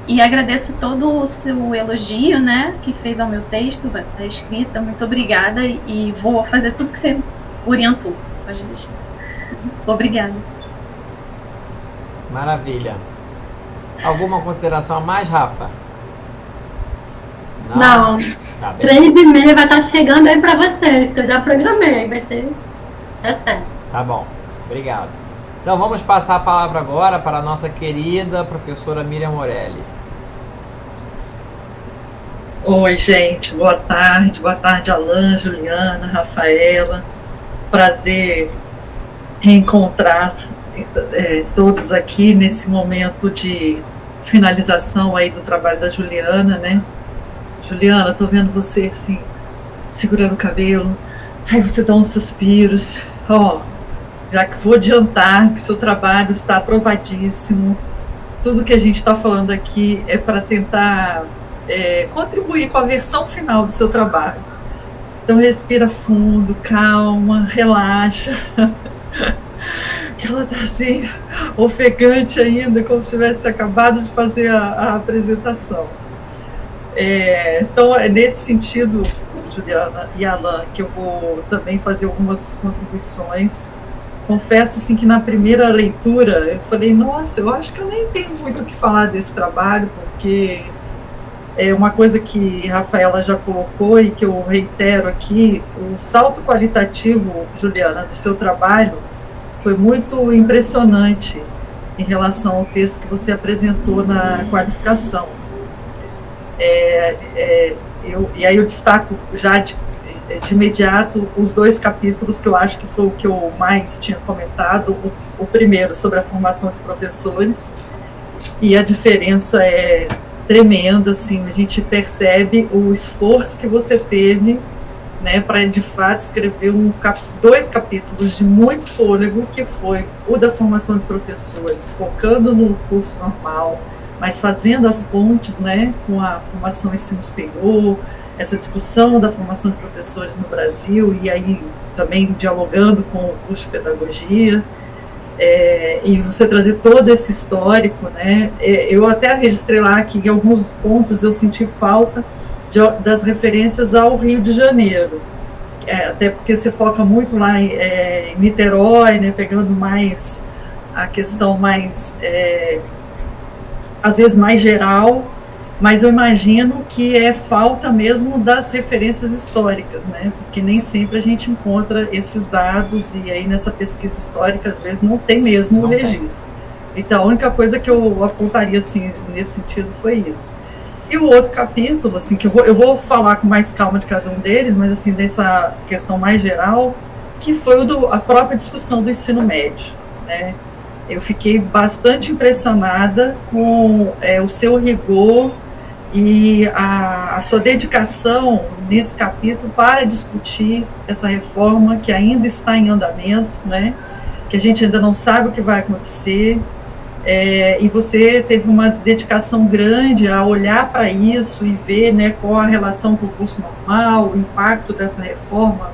Speaker 2: E agradeço todo o seu elogio, né, que fez ao meu texto, a escrita. Muito obrigada e vou fazer tudo que você orientou. Pode deixar. Obrigada.
Speaker 1: Maravilha. Alguma consideração a mais, Rafa?
Speaker 3: Não.
Speaker 1: Tá bem.
Speaker 3: 3h30 vai estar chegando aí para vocês, que eu já programei. Vai ser.
Speaker 1: Tá bom. Obrigado. Então vamos passar a palavra agora para a nossa querida professora Miriam Morelli.
Speaker 4: Oi, gente, boa tarde Alan, Juliana, Rafaela. Prazer reencontrar todos aqui nesse momento de finalização aí do trabalho da Juliana, né? Juliana, tô vendo você assim, segurando o cabelo, aí você dá uns suspiros, já que vou adiantar que seu trabalho está aprovadíssimo, tudo que a gente está falando aqui é para tentar contribuir com a versão final do seu trabalho. Então respira fundo, calma, relaxa, que ela está assim, ofegante ainda, como se tivesse acabado de fazer a apresentação. Então é nesse sentido, Juliana e Alan, que eu vou também fazer algumas contribuições. Confesso assim, que na primeira leitura eu falei, nossa, eu acho que eu nem tenho muito o que falar desse trabalho, porque é uma coisa que a Rafaela já colocou e que eu reitero aqui, o salto qualitativo, Juliana, do seu trabalho foi muito impressionante em relação ao texto que você apresentou na qualificação. E aí eu destaco já de imediato os 2 capítulos que eu acho que foi o que eu mais tinha comentado. O primeiro sobre a formação de professores, e a diferença é tremenda, assim, a gente percebe o esforço que você teve, né, para de fato escrever 2 capítulos de muito fôlego, que foi o da formação de professores, focando no curso normal, mas fazendo as pontes, né, com a formação ensino superior, essa discussão da formação de professores no Brasil, e aí também dialogando com o curso de pedagogia, e você trazer todo esse histórico, né? Eu até registrei lá que em alguns pontos eu senti falta das referências ao Rio de Janeiro, até porque você foca muito lá em Niterói, né, pegando mais a questão mais, às vezes mais geral, mas eu imagino que é falta mesmo das referências históricas, né? Porque nem sempre a gente encontra esses dados, e aí nessa pesquisa histórica às vezes não tem mesmo o registro. Então a única coisa que eu apontaria assim, nesse sentido foi isso. E o outro capítulo, assim, que eu vou falar com mais calma de cada um deles, mas assim, dessa questão mais geral, que foi a própria discussão do ensino médio, né? Eu fiquei bastante impressionada com o seu rigor e a sua dedicação nesse capítulo para discutir essa reforma que ainda está em andamento, né? Que a gente ainda não sabe o que vai acontecer, e você teve uma dedicação grande a olhar para isso e ver, né, qual a relação com o curso normal, o impacto dessa reforma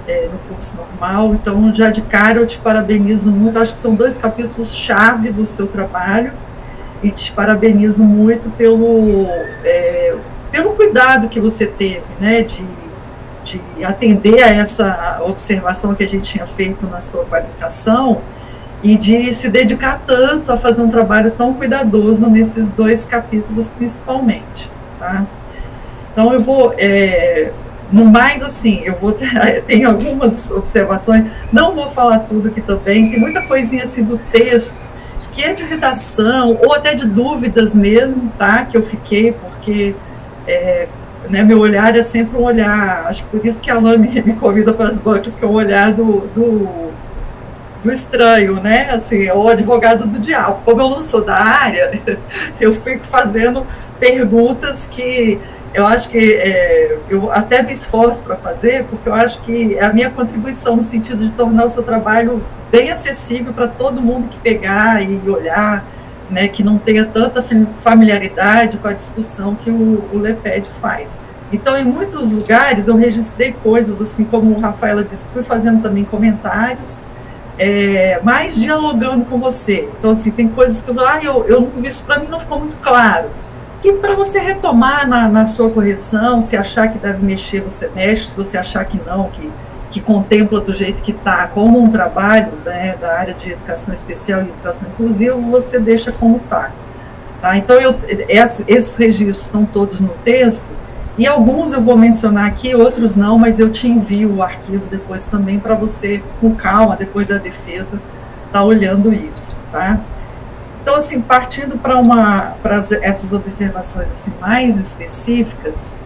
Speaker 4: no curso normal. Então, já de cara, eu te parabenizo muito. Acho que são 2 capítulos-chave do seu trabalho, e te parabenizo muito pelo cuidado que você teve, né, de atender a essa observação que a gente tinha feito na sua qualificação, e de se dedicar tanto a fazer um trabalho tão cuidadoso nesses 2 capítulos, principalmente, tá? Então, eu vou... no mais, assim, tem algumas observações, não vou falar tudo aqui também, tem muita coisinha assim do texto, que é de redação, ou até de dúvidas mesmo, tá? Que eu fiquei, porque né, meu olhar é sempre um olhar, acho que por isso que a Alain me convida para as bancas, que é um olhar do estranho, né? Assim, o advogado do diabo. Como eu não sou da área, eu fico fazendo perguntas que eu acho que eu até me esforço para fazer, porque eu acho que é a minha contribuição no sentido de tornar o seu trabalho bem acessível para todo mundo que pegar e olhar, né, que não tenha tanta familiaridade com a discussão que o LEPED faz. Então, em muitos lugares, eu registrei coisas, assim como a Rafaela disse, fui fazendo também comentários, mas dialogando com você. Então, assim, tem coisas que isso para mim não ficou muito claro. E para você retomar na sua correção, se achar que deve mexer, você mexe, se você achar que não, que contempla do jeito que está, como um trabalho, né, da área de educação especial e educação inclusiva, você deixa como está. Tá? Então, esses registros estão todos no texto, e alguns eu vou mencionar aqui, outros não, mas eu te envio o arquivo depois também para você, com calma, depois da defesa, estar olhando isso. Tá? Então, assim, partindo para essas observações assim, mais específicas,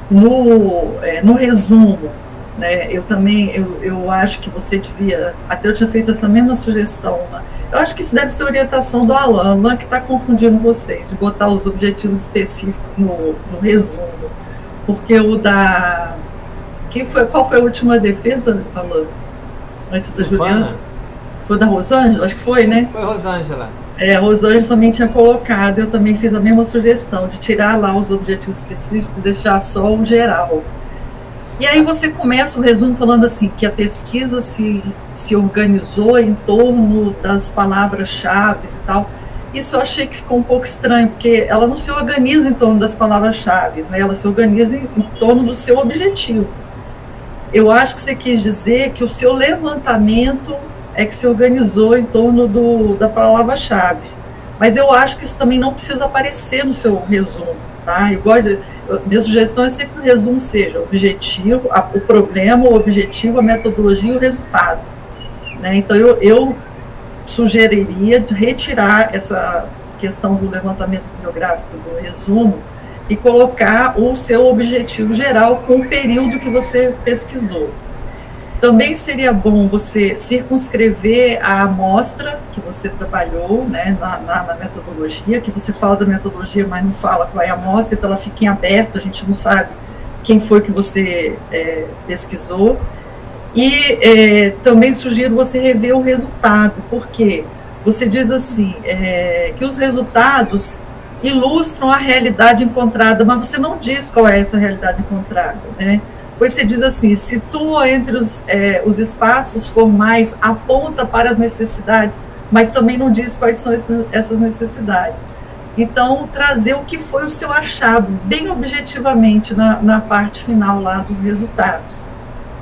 Speaker 4: no resumo, né, eu acho que você devia, até eu tinha feito essa mesma sugestão, né, eu acho que isso deve ser orientação do Alain que está confundindo vocês, de botar os objetivos específicos no resumo, porque qual foi a última defesa, Alain? Antes da Juliana? Foi da Rosângela? Acho que foi, né?
Speaker 1: Foi Rosângela.
Speaker 4: A Rosângela também tinha colocado, eu também fiz a mesma sugestão, de tirar lá os objetivos específicos e deixar só o geral. E aí você começa o resumo falando assim, que a pesquisa se organizou em torno das palavras-chave e tal. Isso eu achei que ficou um pouco estranho, porque ela não se organiza em torno das palavras-chave, né? Ela se organiza em torno do seu objetivo. Eu acho que você quis dizer que o seu levantamento é que se organizou em torno da palavra-chave. Mas eu acho que isso também não precisa aparecer no seu resumo, tá? Minha sugestão é sempre que o resumo seja o objetivo, o problema, o objetivo, a metodologia e o resultado, né? Então, eu sugeriria retirar essa questão do levantamento bibliográfico do resumo e colocar o seu objetivo geral com o período que você pesquisou. Também seria bom você circunscrever a amostra que você trabalhou, né, na metodologia, que você fala da metodologia, mas não fala qual é a amostra, então ela fica em aberto, a gente não sabe quem foi que você pesquisou. E também sugiro você rever o resultado, porque você diz assim, que os resultados ilustram a realidade encontrada, mas você não diz qual é essa realidade encontrada, né? Pois você diz assim, situa entre os espaços formais, aponta para as necessidades, mas também não diz quais são essas necessidades. Então, trazer o que foi o seu achado, bem objetivamente, na parte final lá dos resultados.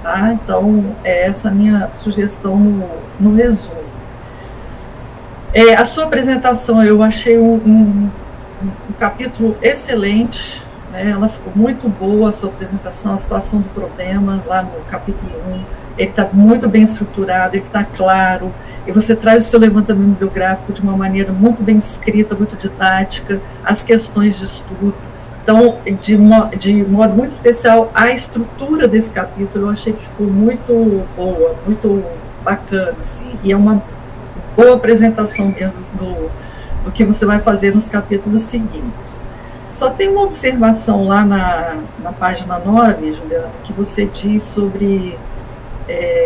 Speaker 4: Tá? Então, essa é a minha sugestão no resumo. A sua apresentação, eu achei um capítulo excelente, né? Ela ficou muito boa, a sua apresentação, a situação do problema, lá no capítulo 1, ele está muito bem estruturado, ele está claro, e você traz o seu levantamento bibliográfico de uma maneira muito bem escrita, muito didática, as questões de estudo. Então, de modo muito especial, a estrutura desse capítulo eu achei que ficou muito boa, muito bacana, assim, e é uma boa apresentação mesmo do que você vai fazer nos capítulos seguintes. Só tem uma observação lá na página 9, Juliana, que você diz sobre...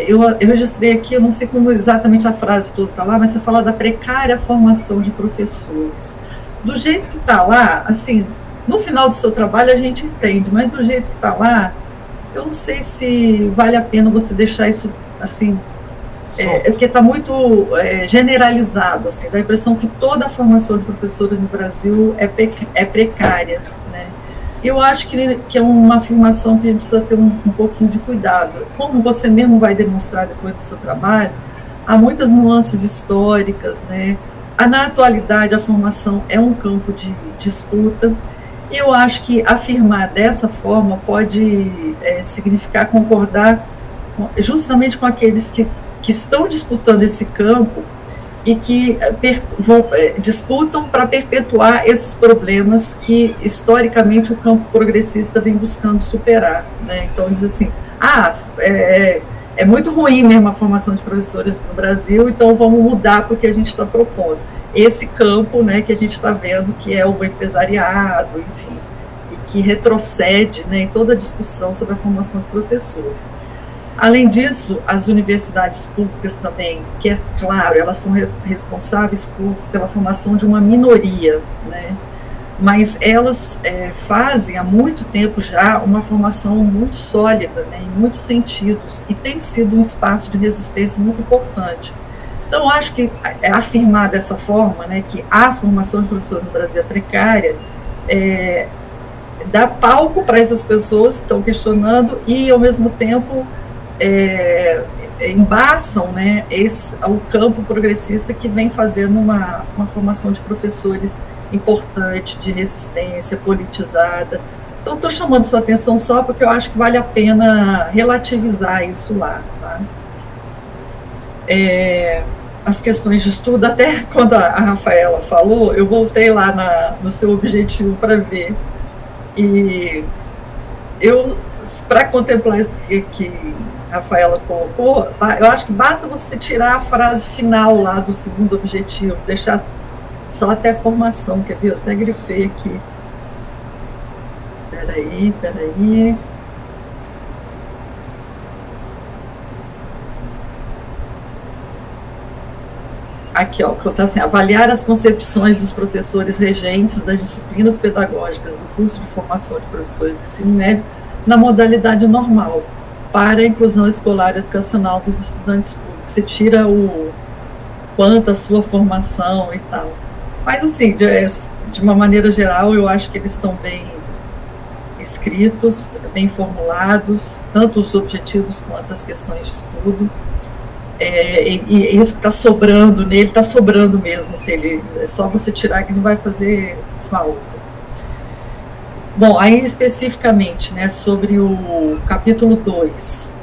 Speaker 4: eu registrei aqui, eu não sei como exatamente a frase toda está lá, mas você fala da precária formação de professores. Do jeito que está lá, assim, no final do seu trabalho a gente entende, mas do jeito que está lá, eu não sei se vale a pena você deixar isso assim, porque está muito generalizado, assim, dá a impressão que toda a formação de professores no Brasil é precária, né? Eu acho que é uma afirmação que a gente precisa ter um pouquinho de cuidado. Como você mesmo vai demonstrar depois do seu trabalho, há muitas nuances históricas, né? Na atualidade, a formação é um campo de disputa, e eu acho que afirmar dessa forma pode significar concordar justamente com aqueles que estão disputando esse campo e que disputam para perpetuar esses problemas que, historicamente, o campo progressista vem buscando superar, né? Então, diz assim, é muito ruim mesmo a formação de professores no Brasil, então vamos mudar porque a gente está propondo. Esse campo, né, que a gente está vendo, que é o empresariado, enfim, e que retrocede, né, em toda a discussão sobre a formação de professores. Além disso, as universidades públicas também, que é claro, elas são responsáveis pela formação de uma minoria, né? Mas elas fazem há muito tempo já uma formação muito sólida, né, em muitos sentidos, e tem sido um espaço de resistência muito importante. Então, acho que afirmar dessa forma, né, que a formação de professores no Brasil é precária, dá palco para essas pessoas que estão questionando e, ao mesmo tempo, embaçam, né, o campo progressista que vem fazendo uma formação de professores importante, de resistência, politizada. Então, estou chamando sua atenção só porque eu acho que vale a pena relativizar isso lá. Tá? As questões de estudo, até quando a Rafaela falou, eu voltei lá no seu objetivo para ver. E eu, para contemplar isso que a Rafaela colocou, eu acho que basta você tirar a frase final lá do segundo objetivo, deixar só até formação, quer ver? Eu até grifei aqui. Peraí. Aqui, ó, que está assim, avaliar as concepções dos professores regentes das disciplinas pedagógicas do curso de formação de professores do ensino médio na modalidade normal, para a inclusão escolar e educacional dos estudantes públicos. Você tira quanto a sua formação e tal. Mas, assim, de uma maneira geral, eu acho que eles estão bem escritos, bem formulados, tanto os objetivos quanto as questões de estudo. E isso que está sobrando nele, está sobrando mesmo, é só você tirar que não vai fazer falta. Bom, aí especificamente, né, sobre o capítulo 2,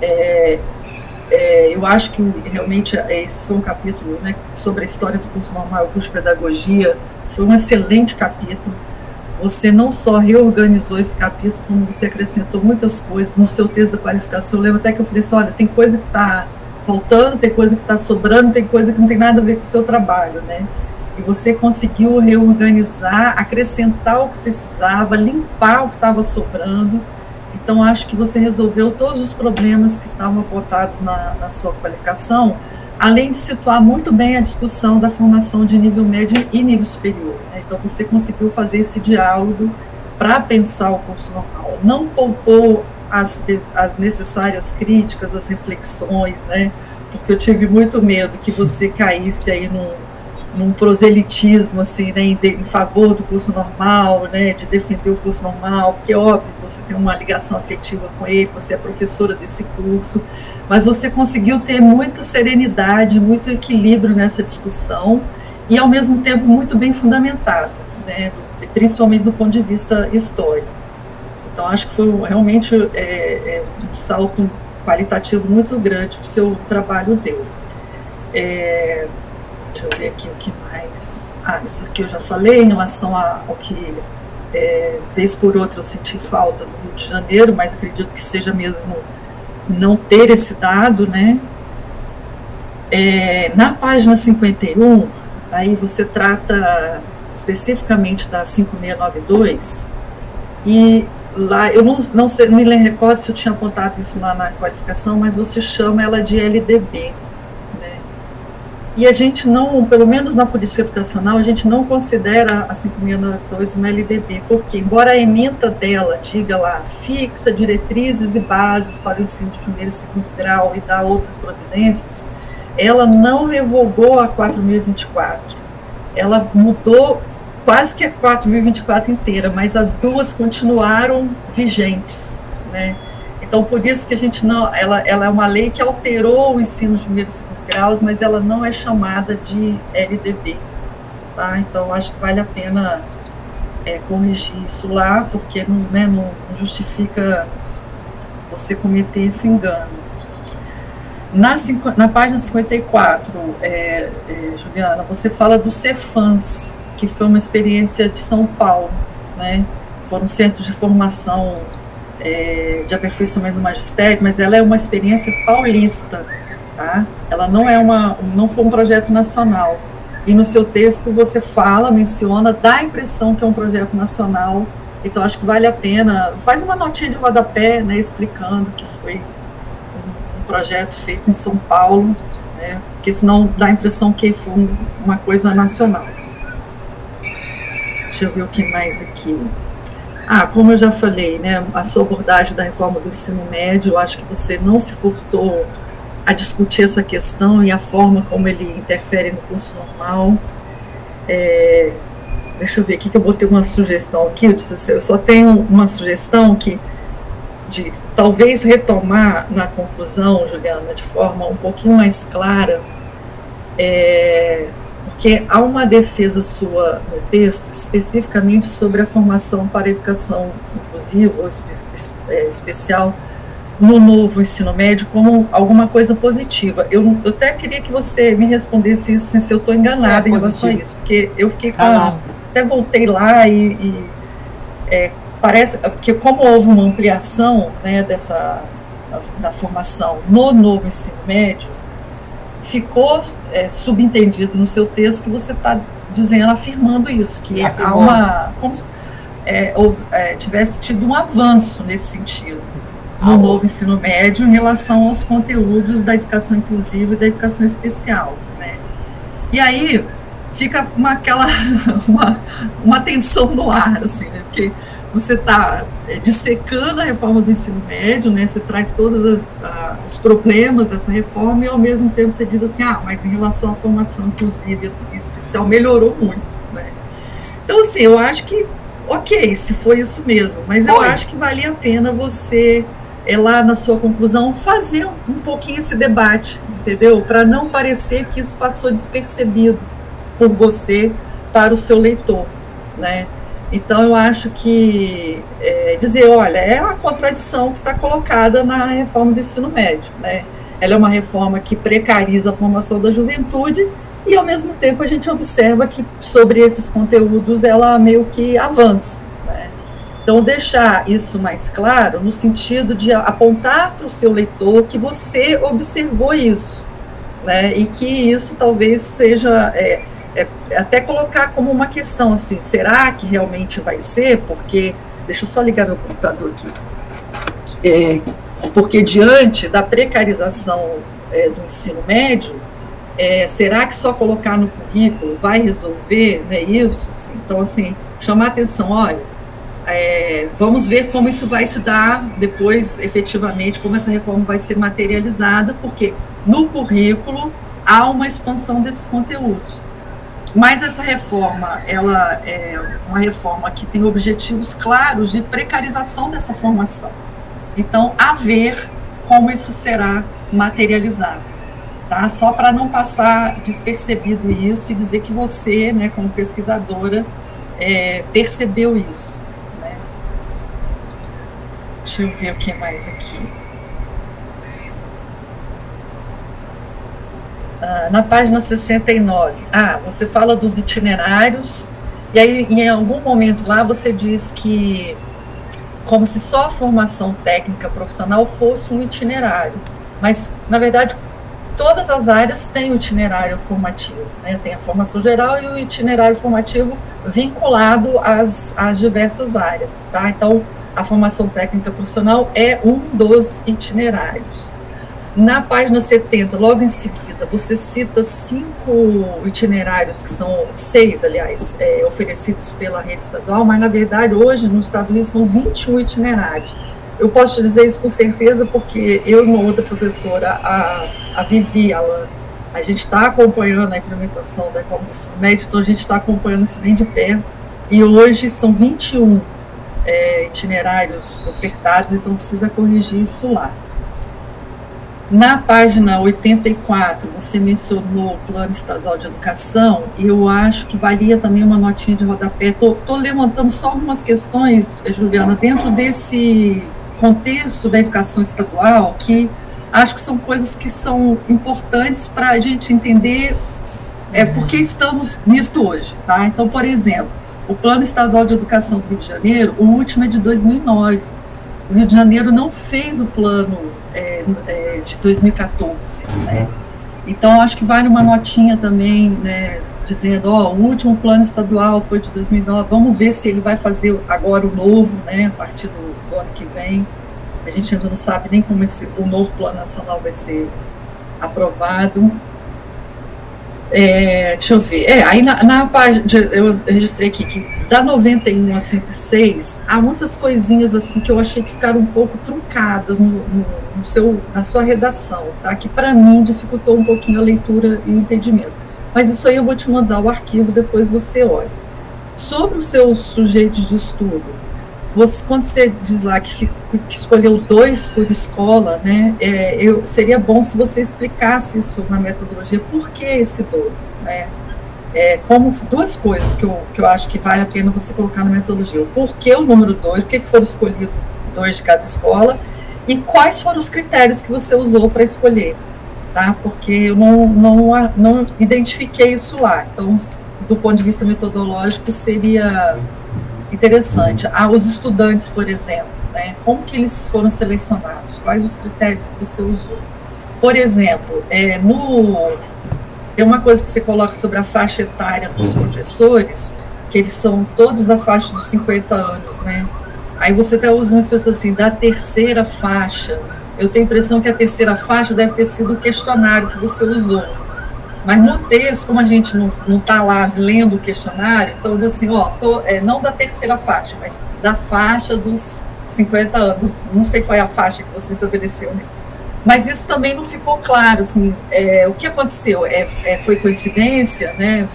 Speaker 4: eu acho que realmente esse foi um capítulo, né, sobre a história do curso normal, o curso de pedagogia, foi um excelente capítulo. Você não só reorganizou esse capítulo, como você acrescentou muitas coisas no seu texto da qualificação. Eu lembro até que eu falei assim, olha, tem coisa que está faltando, tem coisa que está sobrando, tem coisa que não tem nada a ver com o seu trabalho, né? E você conseguiu reorganizar, acrescentar o que precisava, limpar o que estava sobrando. Então, acho que você resolveu todos os problemas que estavam apontados na sua qualificação, além de situar muito bem a discussão da formação de nível médio e nível superior, né? Então, você conseguiu fazer esse diálogo para pensar o curso normal. Não poupou as necessárias críticas, as reflexões, né? Porque eu tive muito medo que você caísse aí num proselitismo, assim, né, em favor do curso normal, né, de defender o curso normal, porque é óbvio que você tem uma ligação afetiva com ele, você é professora desse curso, mas você conseguiu ter muita serenidade, muito equilíbrio nessa discussão e, ao mesmo tempo, muito bem fundamentado, né, principalmente do ponto de vista histórico. Então, acho que foi realmente um salto qualitativo muito grande que o seu trabalho deu. Deixa eu ver aqui o que mais. Isso aqui eu já falei em relação ao que, vez por outra, eu senti falta no Rio de Janeiro, mas acredito que seja mesmo não ter esse dado, né? Na página 51, aí você trata especificamente da 5692, e lá, eu não sei, não me recordo se eu tinha apontado isso lá na qualificação, mas você chama ela de LDB, né? E a gente não, pelo menos na política educacional, a gente não considera a 5.092 uma LDB, porque embora a ementa dela diga lá, fixa diretrizes e bases para o ensino de primeiro e segundo grau e dá outras providências, ela não revogou a 4.024. Ela mudou quase que a 4.024 inteira, mas as duas continuaram vigentes, né? Então, por isso que a gente não... Ela é uma lei que alterou o ensino de primeiro e segundo graus, mas ela não é chamada de LDB, tá? Então, acho que vale a pena corrigir isso lá, porque não justifica você cometer esse engano. Na página 54, Juliana, você fala do Cefans, que foi uma experiência de São Paulo, né? Foram centros de formação de aperfeiçoamento do magistério, mas ela é uma experiência paulista, tá? Ela não foi um projeto nacional. E no seu texto você menciona, dá a impressão que é um projeto nacional. Então acho que vale a pena, faz uma notinha de rodapé, né, explicando que foi um projeto feito em São Paulo, né, porque senão dá a impressão que foi uma coisa nacional. Deixa eu ver o que mais aqui. Como eu já falei, né, a sua abordagem da reforma do ensino médio, eu acho que você não se furtou a discutir essa questão e a forma como ele interfere no curso normal. Deixa eu ver aqui que eu botei uma sugestão aqui, eu só tenho uma sugestão de talvez retomar na conclusão, Juliana, de forma um pouquinho mais clara, porque há uma defesa sua no texto, especificamente sobre a formação para a educação inclusiva ou especial no novo ensino médio como alguma coisa positiva. Eu até queria que você me respondesse isso, se eu estou enganada em relação a isso, porque eu fiquei até voltei lá e parece, porque como houve uma ampliação, né, da formação no novo ensino médio, ficou subentendido no seu texto que você está dizendo, afirmando isso, que há como se tivesse tido um avanço nesse sentido no novo ensino médio em relação aos conteúdos da educação inclusiva e da educação especial, né? E aí fica uma tensão no ar, assim, né? Porque você está dissecando a reforma do ensino médio, né? Você traz todos os problemas dessa reforma e, ao mesmo tempo, você diz assim, mas em relação à formação inclusiva e especial, melhorou muito, né? Então, assim, eu acho que, ok, se foi isso mesmo, mas eu acho que valia a pena você, lá na sua conclusão, fazer um pouquinho esse debate, entendeu? Para não parecer que isso passou despercebido por você para o seu leitor, né? Então, eu acho que dizer, olha, é uma contradição que está colocada na reforma do ensino médio, né? Ela é uma reforma que precariza a formação da juventude e, ao mesmo tempo, a gente observa que, sobre esses conteúdos, ela meio que avança, né? Então, deixar isso mais claro, no sentido de apontar para o seu leitor que você observou isso, né? E que isso talvez seja... até colocar como uma questão assim, será que realmente vai ser? Porque, deixa eu só ligar meu computador aqui, porque diante da precarização do ensino médio, será que só colocar no currículo vai resolver, né, isso? Assim, então, assim, chamar a atenção, olha, vamos ver como isso vai se dar depois, efetivamente, como essa reforma vai ser materializada, porque no currículo há uma expansão desses conteúdos. Mas essa reforma, ela é uma reforma que tem objetivos claros de precarização dessa formação. Então, a ver como isso será materializado, tá? Só para não passar despercebido isso e dizer que você, né, como pesquisadora, percebeu isso, né? Deixa eu ver o que mais aqui. Na página 69, você fala dos itinerários, e aí em algum momento lá você diz que como se só a formação técnica profissional fosse um itinerário, mas na verdade todas as áreas têm o itinerário formativo, né? Tem a formação geral e o itinerário formativo vinculado às diversas áreas, tá? Então a formação técnica profissional é um dos itinerários. Na página 70, logo em seguida, você cita 5 itinerários, que são 6, aliás, oferecidos pela rede estadual, mas, na verdade, hoje, no Estado do Rio, são 21 itinerários. Eu posso te dizer isso com certeza, porque eu e uma outra professora, a Vivi, a gente está acompanhando a implementação da reforma do ensino médio, então a gente está acompanhando isso bem de perto, e hoje são 21 itinerários ofertados, então precisa corrigir isso lá. Na página 84, você mencionou o Plano Estadual de Educação, e eu acho que valia também uma notinha de rodapé. Estou levantando só algumas questões, Juliana, dentro desse contexto da educação estadual, que acho que são coisas que são importantes para a gente entender por que estamos nisto hoje. Tá? Então, por exemplo, o Plano Estadual de Educação do Rio de Janeiro, o último é de 2009. O Rio de Janeiro não fez o plano de 2014, né? Então acho que vale uma notinha também, né, dizendo, o último plano estadual foi de 2009, vamos ver se ele vai fazer agora o novo, né, a partir do ano que vem. A gente ainda não sabe nem como o novo plano nacional vai ser aprovado. Deixa eu ver, aí na página, eu registrei aqui que da 91 a 106, há muitas coisinhas assim que eu achei que ficaram um pouco truncadas na sua redação, tá? Que para mim dificultou um pouquinho a leitura e o entendimento. Mas isso aí eu vou te mandar o arquivo, depois você olha. Sobre os seus sujeitos de estudo, quando você diz lá que escolheu 2 por escola, né, seria bom se você explicasse isso na metodologia, por que esse 2, né? Como 2 coisas que eu acho que vale a pena você colocar na metodologia. Por que o número 2, por que foram escolhidos 2 de cada escola, e quais foram os critérios que você usou para escolher, tá? Porque eu não identifiquei isso lá, então, do ponto de vista metodológico, seria interessante. Os estudantes, por exemplo, né, como que eles foram selecionados, quais os critérios que você usou. Por exemplo, tem uma coisa que você coloca sobre a faixa etária dos professores, que eles são todos da faixa dos 50 anos, né? Aí você até usa uma expressão assim, da terceira faixa. Eu tenho a impressão que a terceira faixa deve ter sido o questionário que você usou. Mas no texto, como a gente não está lá lendo o questionário, então assim, não da terceira faixa, mas da faixa dos 50 anos, não sei qual é a faixa que você estabeleceu, né? Mas isso também não ficou claro, assim, o que aconteceu? Foi coincidência, né?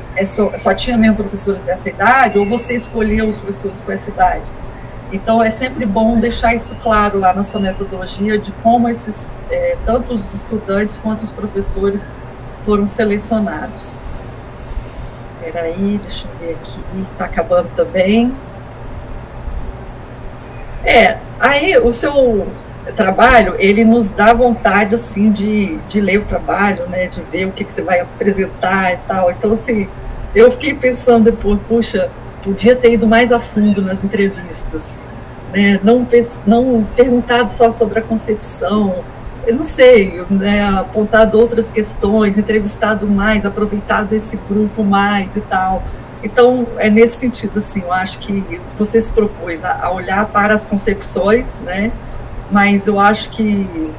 Speaker 4: Só tinha mesmo professores dessa idade, ou você escolheu os professores com essa idade? Então é sempre bom deixar isso claro lá na sua metodologia, de como tanto os estudantes quanto os professores foram selecionados. Espera aí, deixa eu ver aqui, está acabando também. Aí o seu trabalho, ele nos dá vontade, assim, de ler o trabalho, né, de ver o que você vai apresentar e tal. Então, assim, eu fiquei pensando depois, puxa, podia ter ido mais a fundo nas entrevistas, né, não perguntado só sobre a concepção, eu não sei, né, apontado outras questões, entrevistado mais, aproveitado esse grupo mais e tal. Então, é nesse sentido, assim, eu acho que você se propôs a olhar para as concepções, né, mas eu acho que,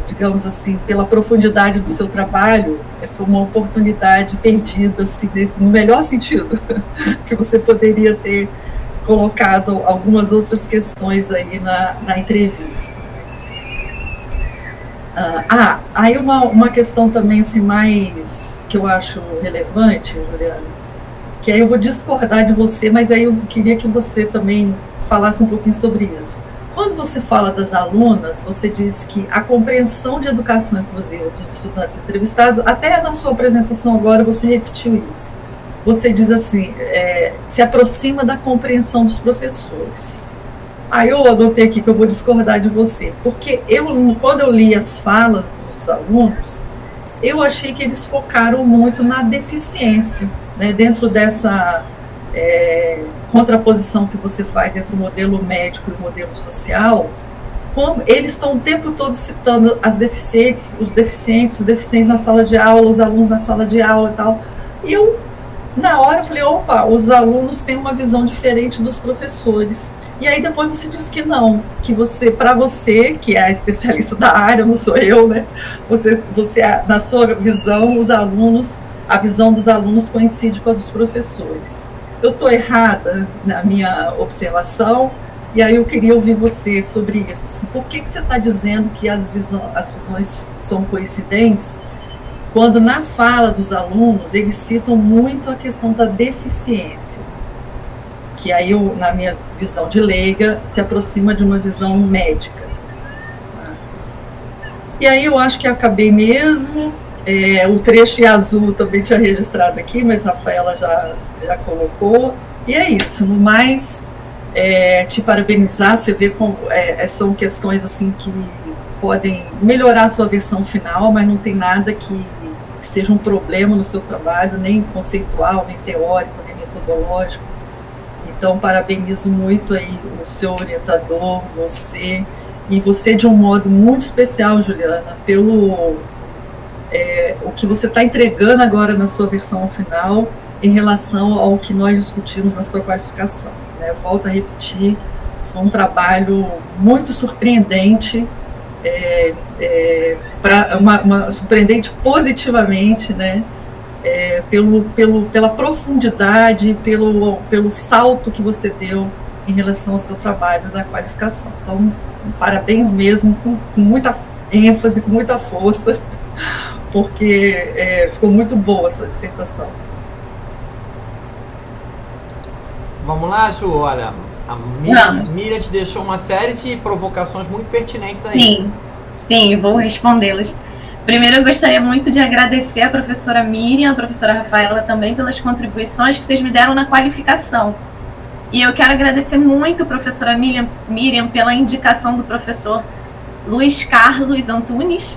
Speaker 4: digamos assim, pela profundidade do seu trabalho, foi uma oportunidade perdida, assim, no melhor sentido, que você poderia ter colocado algumas outras questões aí na entrevista. Aí uma questão também, assim, mais que eu acho relevante, Juliana, que aí eu vou discordar de você, mas aí eu queria que você também falasse um pouquinho sobre isso. Quando você fala das alunas, você diz que a compreensão de educação inclusiva dos estudantes entrevistados, até na sua apresentação agora você repetiu isso. Você diz assim, se aproxima da compreensão dos professores. Aí eu anotei aqui que eu vou discordar de você, porque quando eu li as falas dos alunos, eu achei que eles focaram muito na deficiência, né, dentro dessa contraposição que você faz entre o modelo médico e o modelo social. Como eles estão o tempo todo citando os deficientes na sala de aula, os alunos na sala de aula e tal. E eu, na hora, falei, opa, os alunos têm uma visão diferente dos professores. E aí depois você diz que não, que você, para você, que é a especialista da área, não sou eu, né? Você na sua visão, a visão dos alunos coincide com a dos professores. Eu estou errada na minha observação, e aí eu queria ouvir você sobre isso. Por que você está dizendo que as visões são coincidentes, quando na fala dos alunos eles citam muito a questão da deficiência? Que aí, na minha visão de leiga, se aproxima de uma visão médica. E aí eu acho que acabei mesmo, o trecho em azul também tinha registrado aqui, mas a Rafaela já colocou, e é isso. No mais, te parabenizar, você vê como são questões assim que podem melhorar a sua versão final, mas não tem nada que seja um problema no seu trabalho, nem conceitual, nem teórico, nem metodológico. Então, parabenizo muito aí o seu orientador, você, e você de um modo muito especial, Juliana, pelo o que você está entregando agora na sua versão final em relação ao que nós discutimos na sua qualificação. Né? Eu volto a repetir, foi um trabalho muito surpreendente, surpreendente positivamente, né? Pela profundidade, pelo salto que você deu em relação ao seu trabalho da qualificação. Então, parabéns mesmo, com muita ênfase, com muita força, porque ficou muito boa a sua dissertação.
Speaker 1: Vamos lá, Ju? Olha, a Miriam te deixou uma série de provocações muito pertinentes aí.
Speaker 2: Sim, vou respondê-las. Primeiro, eu gostaria muito de agradecer a professora Miriam, a professora Rafaela também, pelas contribuições que vocês me deram na qualificação. E eu quero agradecer muito a professora Miriam pela indicação do professor Luiz Carlos Antunes.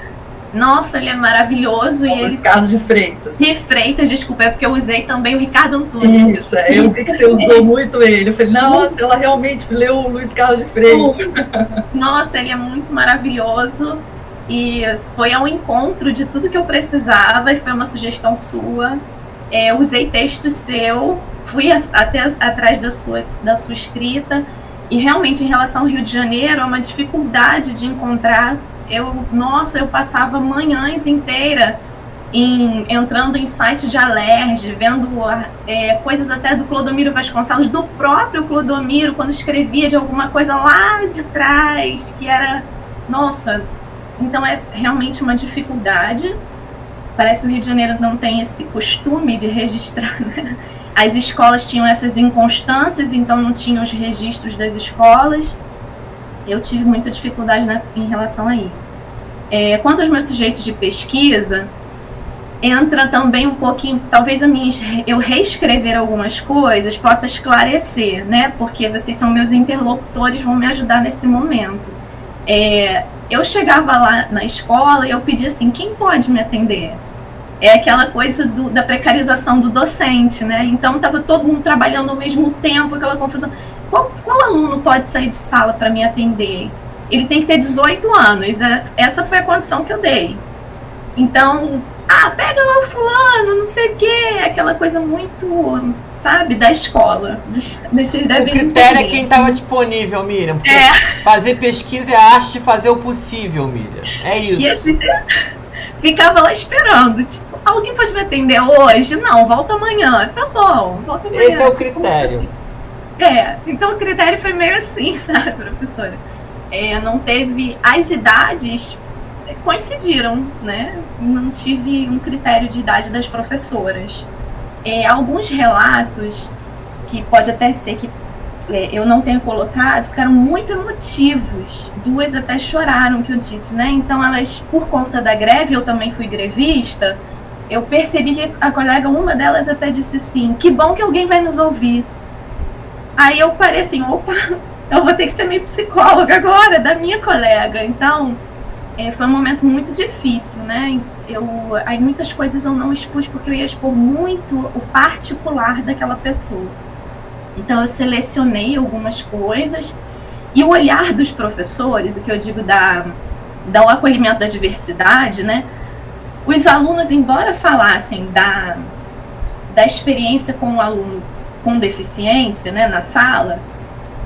Speaker 2: Nossa, ele é maravilhoso.
Speaker 4: Luiz Carlos de Freitas.
Speaker 2: De Freitas, desculpa, é porque eu usei também o Ricardo Antunes.
Speaker 4: Isso, eu vi que você usou muito ele. Eu falei, nossa, ela realmente leu o Luiz Carlos de Freitas.
Speaker 2: Nossa, ele é muito maravilhoso. E foi ao encontro de tudo que eu precisava, e foi uma sugestão sua. Usei texto seu, fui até atrás da sua escrita, e realmente, em relação ao Rio de Janeiro, é uma dificuldade de encontrar. Eu passava manhãs inteiras entrando em site de Alerj, vendo coisas até do Clodomiro Vasconcelos, do próprio Clodomiro, quando escrevia de alguma coisa lá de trás, que era... Nossa... Então, é realmente uma dificuldade. Parece que o Rio de Janeiro não tem esse costume de registrar, né? As escolas tinham essas inconstâncias, então não tinham os registros das escolas. Eu tive muita dificuldade em relação a isso. Quanto aos meus sujeitos de pesquisa, entra também um pouquinho, talvez eu reescrever algumas coisas possa esclarecer, né? Porque vocês são meus interlocutores, vão me ajudar nesse momento. Eu chegava lá na escola e eu pedia assim, quem pode me atender? É aquela coisa da precarização do docente, né? Então estava todo mundo trabalhando ao mesmo tempo, aquela confusão. Qual aluno pode sair de sala para me atender? Ele tem que ter 18 anos, essa foi a condição que eu dei. Então, pega lá o fulano, não sei o quê, aquela coisa muito, sabe, da escola. Vocês devem
Speaker 1: o critério é quem estava disponível, Miriam. Porque fazer pesquisa é a arte de fazer o possível, Miriam. É isso.
Speaker 2: E assim, ficava lá esperando, tipo, alguém pode me atender hoje? Não, volta amanhã. Tá bom, volta amanhã.
Speaker 1: Esse é o critério.
Speaker 2: Então o critério foi meio assim, sabe, professora? Não teve... As idades coincidiram, né? Não tive um critério de idade das professoras. Alguns relatos, que pode até ser que eu não tenha colocado, ficaram muito emotivos. 2 até choraram, que eu disse, né? Então elas, por conta da greve, eu também fui grevista, eu percebi que a colega, uma delas até disse assim, que bom que alguém vai nos ouvir. Aí eu parei assim, opa, eu vou ter que ser minha psicóloga agora, da minha colega. Então, foi um momento muito difícil, né? Aí muitas coisas eu não expus porque eu ia expor muito o particular daquela pessoa. Então eu selecionei algumas coisas, e o olhar dos professores, o que eu digo do acolhimento da diversidade, né? Os alunos, embora falassem da experiência com o aluno com deficiência, né, na sala,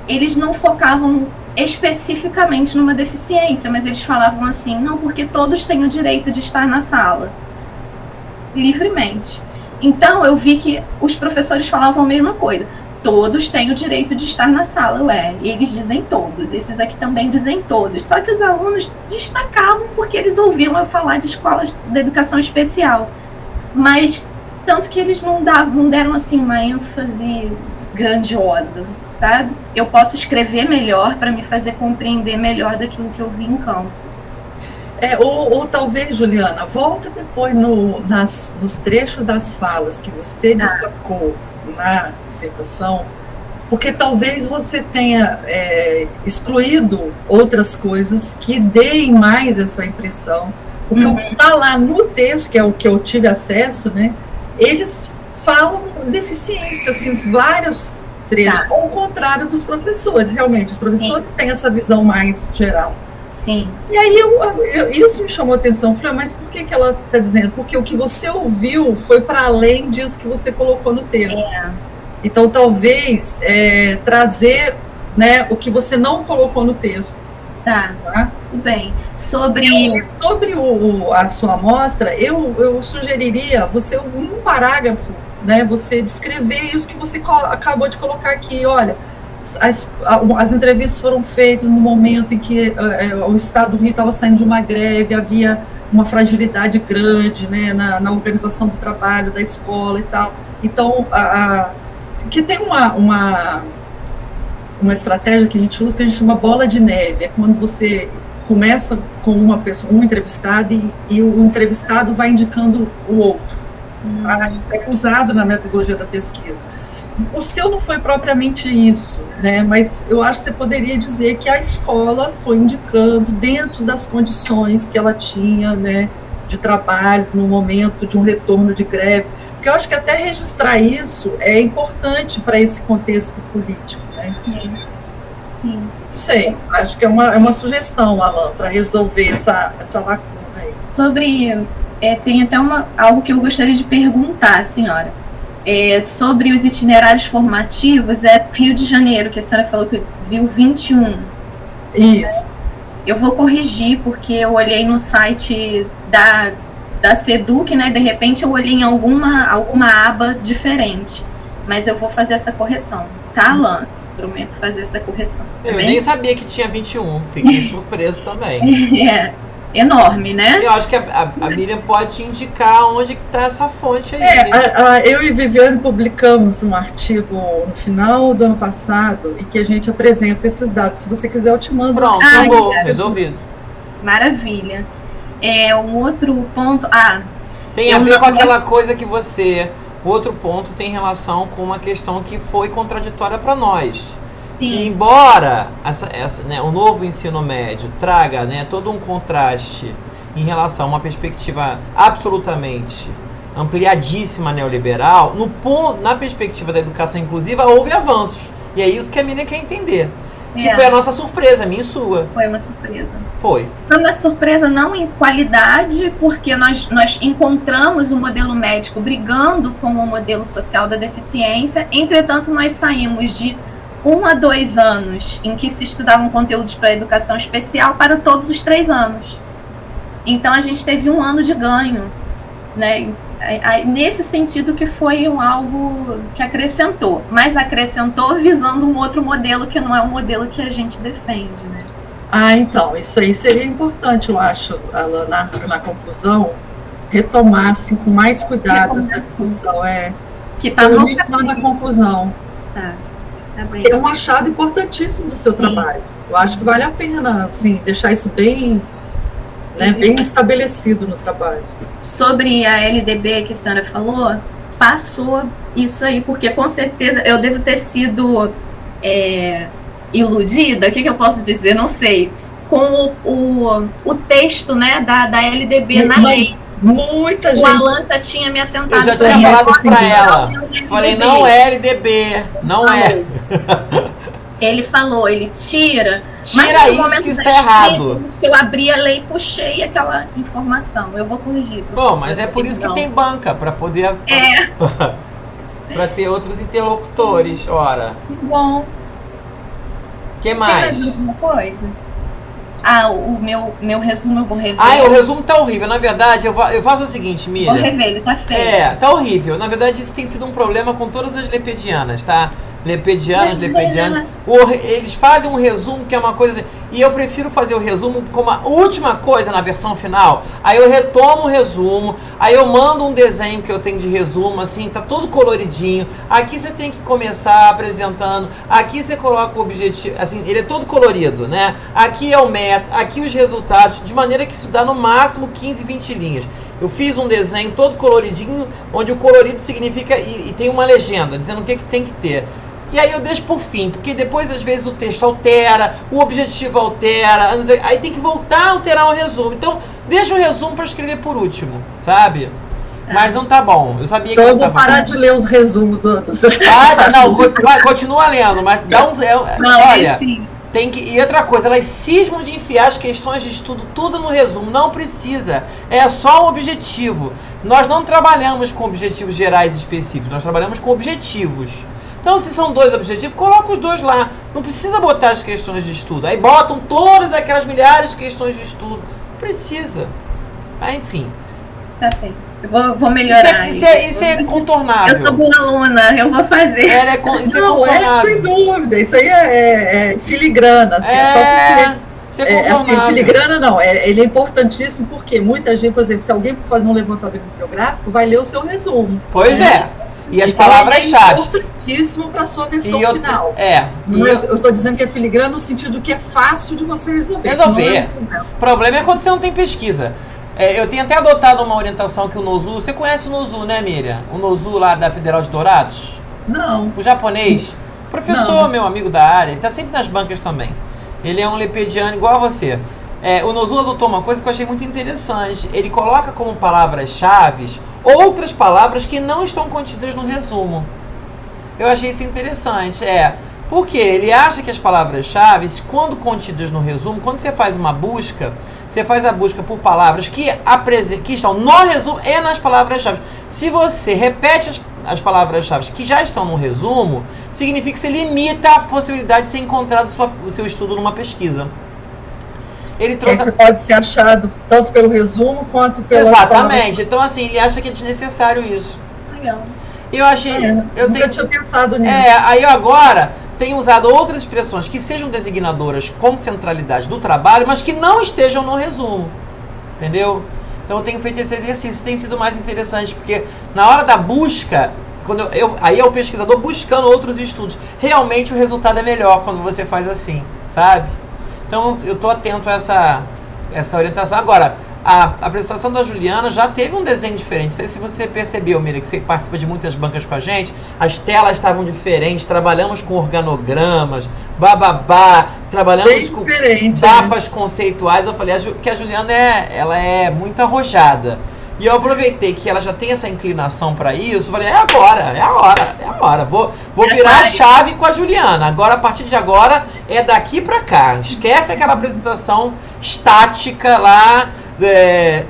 Speaker 2: eles não focavam especificamente numa deficiência, mas eles falavam assim, não, porque todos têm o direito de estar na sala, livremente. Então, eu vi que os professores falavam a mesma coisa. Todos têm o direito de estar na sala, e eles dizem todos, esses aqui também dizem todos. Só que os alunos destacavam porque eles ouviam eu falar de escolas de educação especial. Mas, tanto que eles não deram assim uma ênfase grandiosa, sabe? Eu posso escrever melhor para me fazer compreender melhor daquilo que eu vi em campo.
Speaker 4: Ou talvez, Juliana, volta depois nos trechos das falas que você destacou na dissertação, porque talvez você tenha excluído outras coisas que deem mais essa impressão, porque o que está lá no texto, que é o que eu tive acesso, né, eles falam deficiência, assim, vários trechos, ao contrário dos professores, realmente, os professores têm essa visão mais geral.
Speaker 2: Sim.
Speaker 4: E aí isso me chamou a atenção. Falei, mas por que ela está dizendo? Porque o que você ouviu foi para além disso que você colocou no texto. Então, talvez trazer, né, o que você não colocou no texto.
Speaker 2: Tá? Tudo bem. Sobre
Speaker 4: a sua amostra, eu sugeriria você, um parágrafo, né, você descrever isso que você acabou de colocar aqui. Olha, as entrevistas foram feitas no momento em que o Estado do Rio estava saindo de uma greve, havia uma fragilidade grande, né, na organização do trabalho, da escola e tal. Então, que tem uma estratégia que a gente usa, que a gente chama bola de neve. É quando você começa com uma pessoa, um entrevistado, e o entrevistado vai indicando o outro. Isso é usado na metodologia da pesquisa. O seu não foi propriamente isso, né? Mas eu acho que você poderia dizer que a escola foi indicando, dentro das condições que ela tinha, né, de trabalho, no momento de um retorno de greve, porque eu acho que até registrar isso é importante para esse contexto político, né?
Speaker 2: Sim.
Speaker 4: Não sei, acho que é uma sugestão, Alan, para resolver essa lacuna aí.
Speaker 2: Sobre, tem até algo que eu gostaria de perguntar, senhora. Sobre os itinerários formativos, Rio de Janeiro, que a senhora falou que viu 21.
Speaker 4: Isso.
Speaker 2: Eu vou corrigir, porque eu olhei no site da SEDUC, né? De repente eu olhei em alguma aba diferente. Mas eu vou fazer essa correção, tá, Alan? Prometo fazer essa correção. Tá
Speaker 1: eu
Speaker 2: bem?
Speaker 1: nem sabia que tinha 21, fiquei surpreso também.
Speaker 2: Enorme, né?
Speaker 1: Eu acho que a Miriam pode te indicar onde está essa fonte aí.
Speaker 4: Eu e Viviane publicamos um artigo no final do ano passado e que a gente apresenta esses dados. Se você quiser, eu te mando.
Speaker 1: Pronto, acabou, resolvido.
Speaker 2: Maravilha. Um outro ponto...
Speaker 1: tem a ver com aquela coisa que você... Outro ponto tem relação com uma questão que foi contraditória para nós. Sim. Que embora né, o novo ensino médio traga, né, todo um contraste em relação a uma perspectiva absolutamente ampliadíssima neoliberal, na perspectiva da educação inclusiva houve avanços. E é isso que a Miriam quer entender. Que foi a nossa surpresa, a minha e sua.
Speaker 2: Foi uma surpresa.
Speaker 1: Foi
Speaker 2: uma surpresa não em qualidade, porque nós encontramos o modelo médico brigando com o modelo social da deficiência. Entretanto, nós saímos de 1 a 2 anos em que se estudavam conteúdos para educação especial para todos os 3 anos. Então, a gente teve 1 ano de ganho, né? Nesse sentido que foi algo que acrescentou, mas acrescentou visando um outro modelo que não é o modelo que a gente defende, né?
Speaker 4: Então, isso aí seria importante, eu acho, Alan, na conclusão, retomar assim, com mais cuidado essa discussão.
Speaker 2: Que está
Speaker 4: no final da conclusão.
Speaker 2: Tá bem.
Speaker 4: É um achado importantíssimo do seu trabalho. Eu acho que vale a pena assim, deixar isso bem, né, bem estabelecido no trabalho.
Speaker 2: Sobre a LDB que a senhora falou, passou isso aí, porque com certeza eu devo ter sido iludida, o que eu posso dizer? Não sei. Com o texto, né, da LDB na lei.
Speaker 4: Muita gente.
Speaker 2: O Alan já tinha me atentado.
Speaker 1: Eu já tinha falado isso pra ela. Falei, não é LDB, não é.
Speaker 2: Ele falou, ele tira
Speaker 1: isso que está errado.
Speaker 2: Eu abri a lei e puxei aquela informação. Eu vou corrigir.
Speaker 1: Bom, mas é por isso que tem banca, para poder... para ter outros interlocutores, ora.
Speaker 2: Bom.
Speaker 1: que mais?
Speaker 2: Tem mais alguma coisa? O meu resumo eu vou rever.
Speaker 1: O resumo tá horrível. Na verdade, eu faço o seguinte, Miriam.
Speaker 2: Vou rever, ele tá feio.
Speaker 1: Tá horrível. Na verdade, isso tem sido um problema com todas as lepedianas, tá? Lepedianas. Eles fazem um resumo que é uma coisa... E eu prefiro fazer o resumo como a última coisa na versão final. Aí eu retomo o resumo, aí eu mando um desenho que eu tenho de resumo, assim, tá todo coloridinho. Aqui você tem que começar apresentando, aqui você coloca o objetivo, assim, ele é todo colorido, né? Aqui é o método, aqui os resultados, de maneira que isso dá no máximo 15, 20 linhas. Eu fiz um desenho todo coloridinho, onde o colorido significa, e tem uma legenda, dizendo o que tem que ter. E aí eu deixo por fim, porque depois às vezes o texto altera, o objetivo altera, aí tem que voltar a alterar o resumo. Então, deixa o resumo para escrever por último, sabe? Mas não tá bom. Eu sabia que
Speaker 4: então
Speaker 1: não
Speaker 4: eu vou
Speaker 1: tava
Speaker 4: parar
Speaker 1: bom.
Speaker 4: de ler os resumos do seu...
Speaker 1: Continua lendo, mas dá uns... olha, tem que... E outra coisa, elas cismam de enfiar as questões de estudo tudo no resumo. Não precisa. É só o objetivo. Nós não trabalhamos com objetivos gerais específicos, nós trabalhamos com objetivos. Então, se são 2 objetivos, coloca os 2 lá. Não precisa botar as questões de estudo. Aí botam todas aquelas milhares de questões de estudo. Não precisa. Enfim.
Speaker 2: Tá bem. Eu vou melhorar.
Speaker 1: Isso é contornável.
Speaker 2: Eu sou boa aluna, eu vou fazer.
Speaker 1: Isso é contornável.
Speaker 4: Sem dúvida. Isso aí é filigrana. Assim, assim, filigrana não. Ele é importantíssimo porque muita gente, por exemplo, se alguém for fazer um levantamento bibliográfico, vai ler o seu resumo.
Speaker 1: Pois é. E as palavras-chave.
Speaker 4: É importantíssimo para a sua versão final.
Speaker 1: Eu
Speaker 4: estou dizendo que é filigrana no sentido que é fácil de você resolver.
Speaker 1: O problema é quando você não tem pesquisa. Eu tenho até adotado uma orientação que o Nozu... Você conhece o Nozu, né, Miriam? O Nozu lá da Federal de Dourados?
Speaker 4: Não.
Speaker 1: O japonês. Professor, meu amigo da área. Ele está sempre nas bancas também. Ele é um lepediano igual a você. O Nozu adotou uma coisa que eu achei muito interessante. Ele coloca como palavras-chave outras palavras que não estão contidas no resumo. Eu achei isso interessante. Porque ele acha que as palavras-chave, quando contidas no resumo, quando você faz uma busca, você faz a busca por palavras que estão no resumo e nas palavras-chave. Se você repete as palavras-chave que já estão no resumo, significa que você limita a possibilidade de ser encontrado o seu estudo numa pesquisa. Ele trouxe...
Speaker 4: Esse pode ser achado tanto pelo resumo quanto pela...
Speaker 1: Exatamente. Então, assim, ele acha que é desnecessário isso.
Speaker 2: Legal.
Speaker 1: Eu achei...
Speaker 4: nunca tinha pensado nisso.
Speaker 1: Aí eu agora tenho usado outras expressões que sejam designadoras com centralidade do trabalho, mas que não estejam no resumo. Entendeu? Então eu tenho feito esse exercício. Tem sido mais interessante, porque na hora da busca... Aí é o pesquisador buscando outros estudos. Realmente o resultado é melhor quando você faz assim, sabe? Então eu estou atento a essa orientação. Agora, a apresentação da Juliana já teve um desenho diferente. Não sei se você percebeu, Miriam, que você participa de muitas bancas com a gente. As telas estavam diferentes, trabalhamos com organogramas, trabalhamos com mapas conceituais. Eu falei, porque a Juliana ela é muito arrojada. E eu aproveitei que ela já tem essa inclinação para isso. Falei, é a hora. Vou virar a chave com a Juliana. Agora, a partir de agora, é daqui para cá. Esquece aquela apresentação estática lá,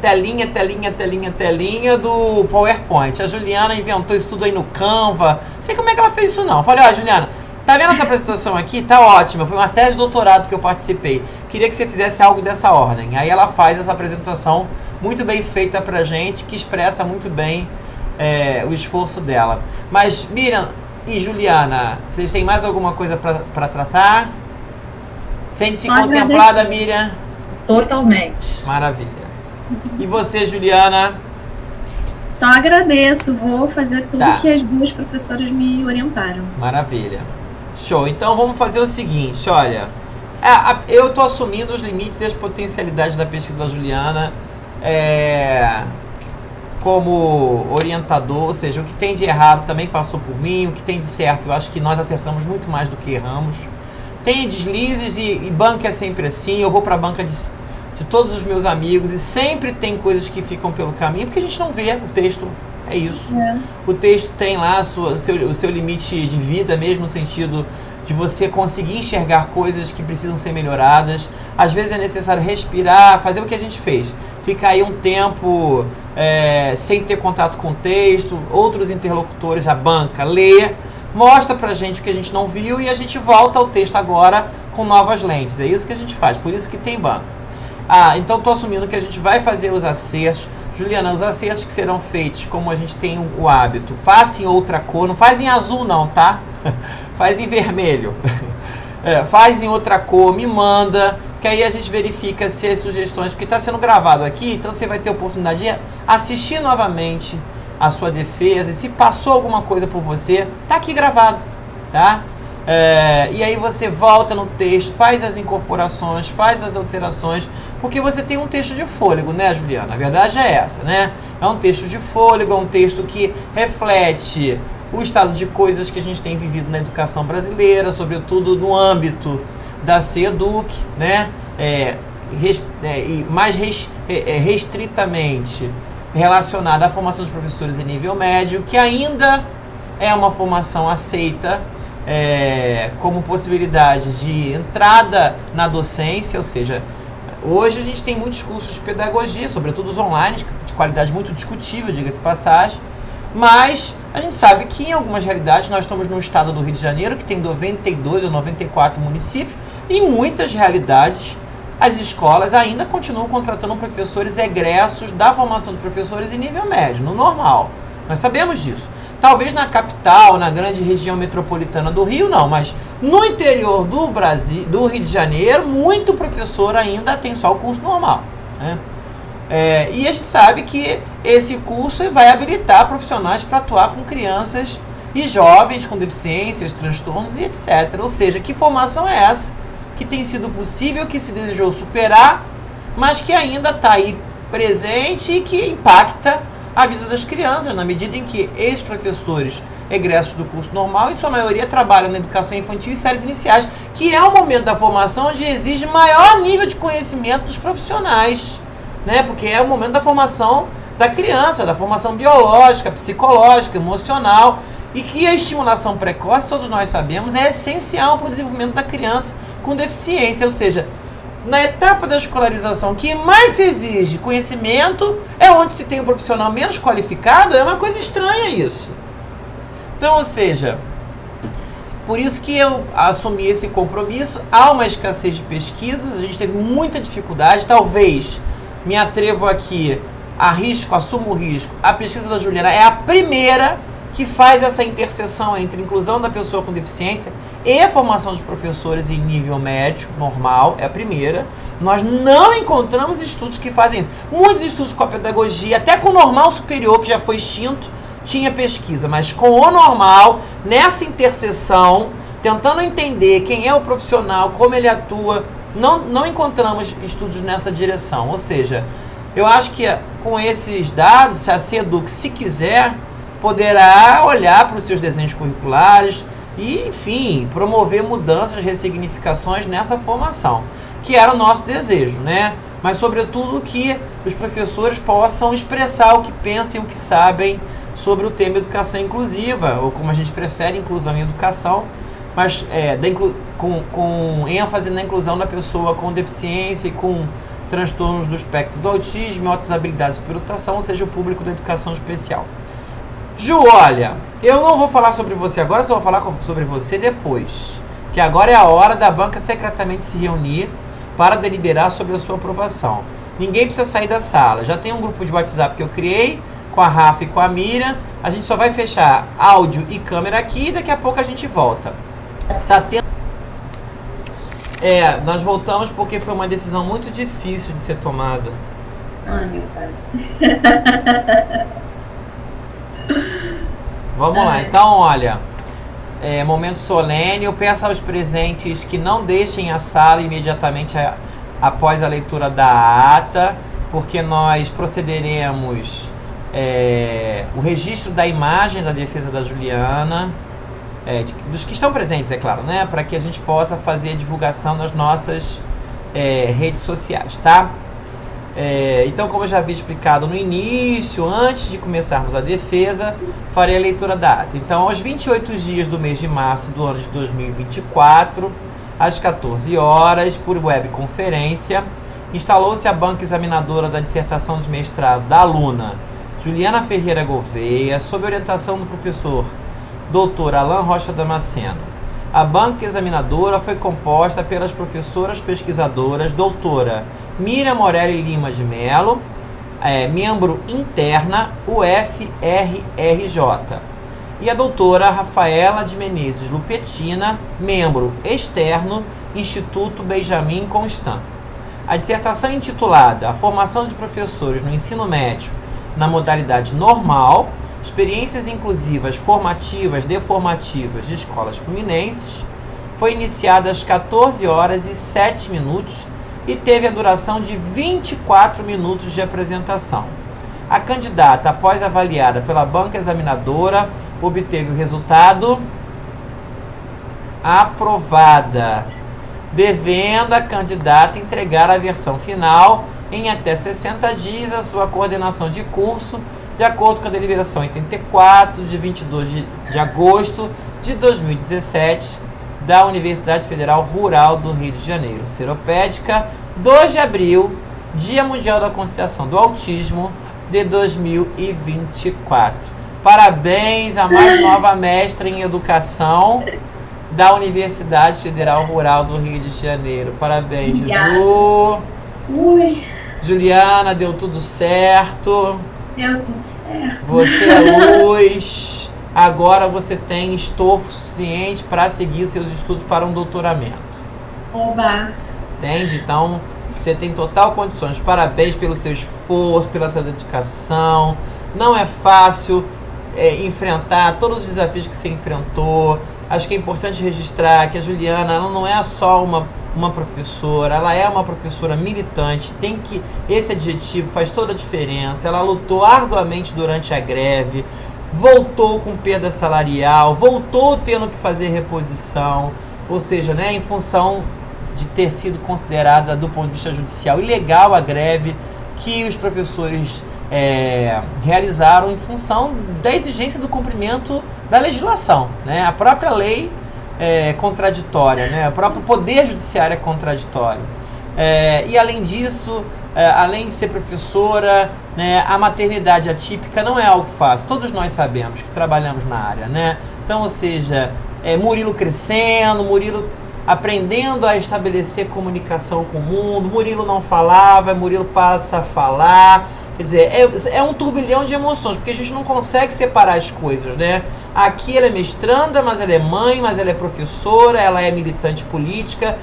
Speaker 1: telinha do PowerPoint. A Juliana inventou isso tudo aí no Canva. Não sei como é que ela fez isso não. Falei, Juliana, tá vendo essa apresentação aqui? Tá ótima. Foi uma tese de doutorado que eu participei. Queria que você fizesse algo dessa ordem. Aí ela faz essa apresentação muito bem feita pra gente, que expressa muito bem o esforço dela. Mas, Miriam e Juliana, vocês têm mais alguma coisa para tratar? Sente-se contemplada, Miriam?
Speaker 4: Totalmente.
Speaker 1: Maravilha. E você, Juliana?
Speaker 2: Só agradeço, vou fazer tudo que as duas professoras me orientaram.
Speaker 1: Maravilha. Show. Então vamos fazer o seguinte, olha. Eu estou assumindo os limites e as potencialidades da pesquisa da Juliana como orientador, ou seja, o que tem de errado também passou por mim, o que tem de certo, eu acho que nós acertamos muito mais do que erramos. Tem deslizes e banca é sempre assim, eu vou para a banca de todos os meus amigos e sempre tem coisas que ficam pelo caminho, porque a gente não vê o texto, é isso. O texto tem lá o seu limite de vida, mesmo no sentido de você conseguir enxergar coisas que precisam ser melhoradas. Às vezes é necessário respirar, fazer o que a gente fez. Ficar aí um tempo sem ter contato com o texto, outros interlocutores, a banca, ler, mostra pra gente o que a gente não viu e a gente volta ao texto agora com novas lentes. É isso que a gente faz, por isso que tem banca. Então estou assumindo que a gente vai fazer os acertos. Juliana, os acertos que serão feitos, como a gente tem o hábito, faça em outra cor, não faz em azul não, tá? Faz em vermelho. Faz em outra cor, me manda, que aí a gente verifica se as sugestões, porque está sendo gravado aqui, então você vai ter a oportunidade de assistir novamente a sua defesa, e se passou alguma coisa por você, tá aqui gravado, tá? E aí você volta no texto, faz as incorporações, faz as alterações, porque você tem um texto de fôlego, né, Juliana? A verdade é essa, né? É um texto de fôlego, é um texto que reflete o estado de coisas que a gente tem vivido na educação brasileira, sobretudo no âmbito da CEDUC, né? E mais restritamente relacionada à formação de professores em nível médio, que ainda é uma formação aceita como possibilidade de entrada na docência, ou seja, hoje a gente tem muitos cursos de pedagogia, sobretudo os online, de qualidade muito discutível, diga-se passagem, mas a gente sabe que em algumas realidades nós estamos no estado do Rio de Janeiro, que tem 92 ou 94 municípios, e em muitas realidades as escolas ainda continuam contratando professores egressos da formação de professores em nível médio, no normal. Nós sabemos disso. Talvez na capital, na grande região metropolitana do Rio, não, mas no interior do Brasil, do Rio de Janeiro, muito professor ainda tem só o curso normal, né? E a gente sabe que esse curso vai habilitar profissionais para atuar com crianças e jovens com deficiências, transtornos e etc. Ou seja, que formação é essa que tem sido possível, que se desejou superar, mas que ainda está aí presente e que impacta a vida das crianças, na medida em que ex-professores egressos do curso normal, em sua maioria, trabalham na educação infantil e séries iniciais, que é um momento da formação onde exige maior nível de conhecimento dos profissionais, né? Porque é o momento da formação da criança, da formação biológica, psicológica, emocional, e que a estimulação precoce, todos nós sabemos, é essencial para o desenvolvimento da criança com deficiência, ou seja, na etapa da escolarização que mais se exige conhecimento é onde se tem um profissional menos qualificado. É uma coisa estranha isso. Então, ou seja, por isso que eu assumi esse compromisso. Há uma escassez de pesquisas, a gente teve muita dificuldade, talvez, me atrevo aqui, assumo o risco, a pesquisa da Juliana é a primeira que faz essa interseção entre inclusão da pessoa com deficiência e a formação de professores em nível médio, normal, é a primeira. Nós não encontramos estudos que fazem isso. Muitos estudos com a pedagogia, até com o normal superior, que já foi extinto, tinha pesquisa, mas com o normal, nessa interseção, tentando entender quem é o profissional, como ele atua, não encontramos estudos nessa direção. Ou seja, eu acho que com esses dados, se a CEDUC, se quiser, poderá olhar para os seus desenhos curriculares e, enfim, promover mudanças, ressignificações nessa formação, que era o nosso desejo, né? Mas, sobretudo, que os professores possam expressar o que pensam e o que sabem sobre o tema educação inclusiva, ou como a gente prefere, inclusão em educação, mas com ênfase na inclusão da pessoa com deficiência e com transtornos do espectro do autismo, altas habilidades de superação, ou seja, o público da educação especial. Ju, olha, eu não vou falar sobre você agora, só vou falar sobre você depois. Que agora é a hora da banca secretamente se reunir para deliberar sobre a sua aprovação. Ninguém precisa sair da sala. Já tem um grupo de WhatsApp que eu criei com a Rafa e com a Mira. A gente só vai fechar áudio e câmera aqui e daqui a pouco a gente volta. Tá tendo... nós voltamos porque foi uma decisão muito difícil de ser tomada.
Speaker 2: Ai, meu pai.
Speaker 1: Vamos lá, então olha, momento solene, eu peço aos presentes que não deixem a sala imediatamente após a leitura da ata, porque nós procederemos o registro da imagem da defesa da Juliana, dos que estão presentes, é claro, né, para que a gente possa fazer a divulgação nas nossas redes sociais, tá? Então, como eu já havia explicado no início, antes de começarmos a defesa, farei a leitura da ata. Então, aos 28 dias do mês de março do ano de 2024, às 14 horas, por webconferência, instalou-se a banca examinadora da dissertação de mestrado da aluna Juliana Ferreira Gouveia, sob orientação do professor Dr. Alain Rocha Damasceno. A banca examinadora foi composta pelas professoras pesquisadoras doutora Miriam Morelli Lima de Mello, membro interna UFRRJ, e a doutora Rafaela de Menezes Lupetina, membro externo Instituto Benjamin Constant. A dissertação intitulada A Formação de Professores no Ensino Médio na Modalidade Normal, Experiências Inclusivas Formativas Deformativas de Escolas Fluminenses, foi iniciada às 14h07 e teve a duração de 24 minutos de apresentação. A candidata, após avaliada pela banca examinadora, obteve o resultado aprovada, devendo a candidata entregar a versão final em até 60 dias à sua coordenação de curso, de acordo com a deliberação 84, de 22 de agosto de 2017, da Universidade Federal Rural do Rio de Janeiro, Seropédica, 2 de abril, Dia Mundial da Consciência do Autismo de 2024. Parabéns à mais nova mestra em educação da Universidade Federal Rural do Rio de Janeiro. Parabéns, Ju. Juliana, deu tudo certo.
Speaker 2: Deu tudo certo.
Speaker 1: Você é luz. Agora você tem estofo suficiente para seguir seus estudos para um doutoramento.
Speaker 2: Oba!
Speaker 1: Entende? Então, você tem total condições. Parabéns pelo seu esforço, pela sua dedicação. Não é fácil enfrentar todos os desafios que você enfrentou. Acho que é importante registrar que a Juliana ela não é só uma professora, ela é uma professora militante. Esse adjetivo faz toda a diferença. Ela lutou arduamente durante a greve, voltou com perda salarial, voltou tendo que fazer reposição, ou seja, né, em função de ter sido considerada do ponto de vista judicial ilegal a greve que os professores realizaram em função da exigência do cumprimento da legislação, né? A própria lei contraditória, né? O próprio poder judiciário é contraditório. E além disso, além de ser professora, né, a maternidade atípica não é algo fácil. Todos nós sabemos que trabalhamos na área, né? Então, ou seja, Murilo crescendo, Murilo aprendendo a estabelecer comunicação com o mundo, Murilo não falava, Murilo passa a falar. Quer dizer, é um turbilhão de emoções, porque a gente não consegue separar as coisas, né? Aqui ela é mestranda, mas ela é mãe, mas ela é professora, ela é militante política.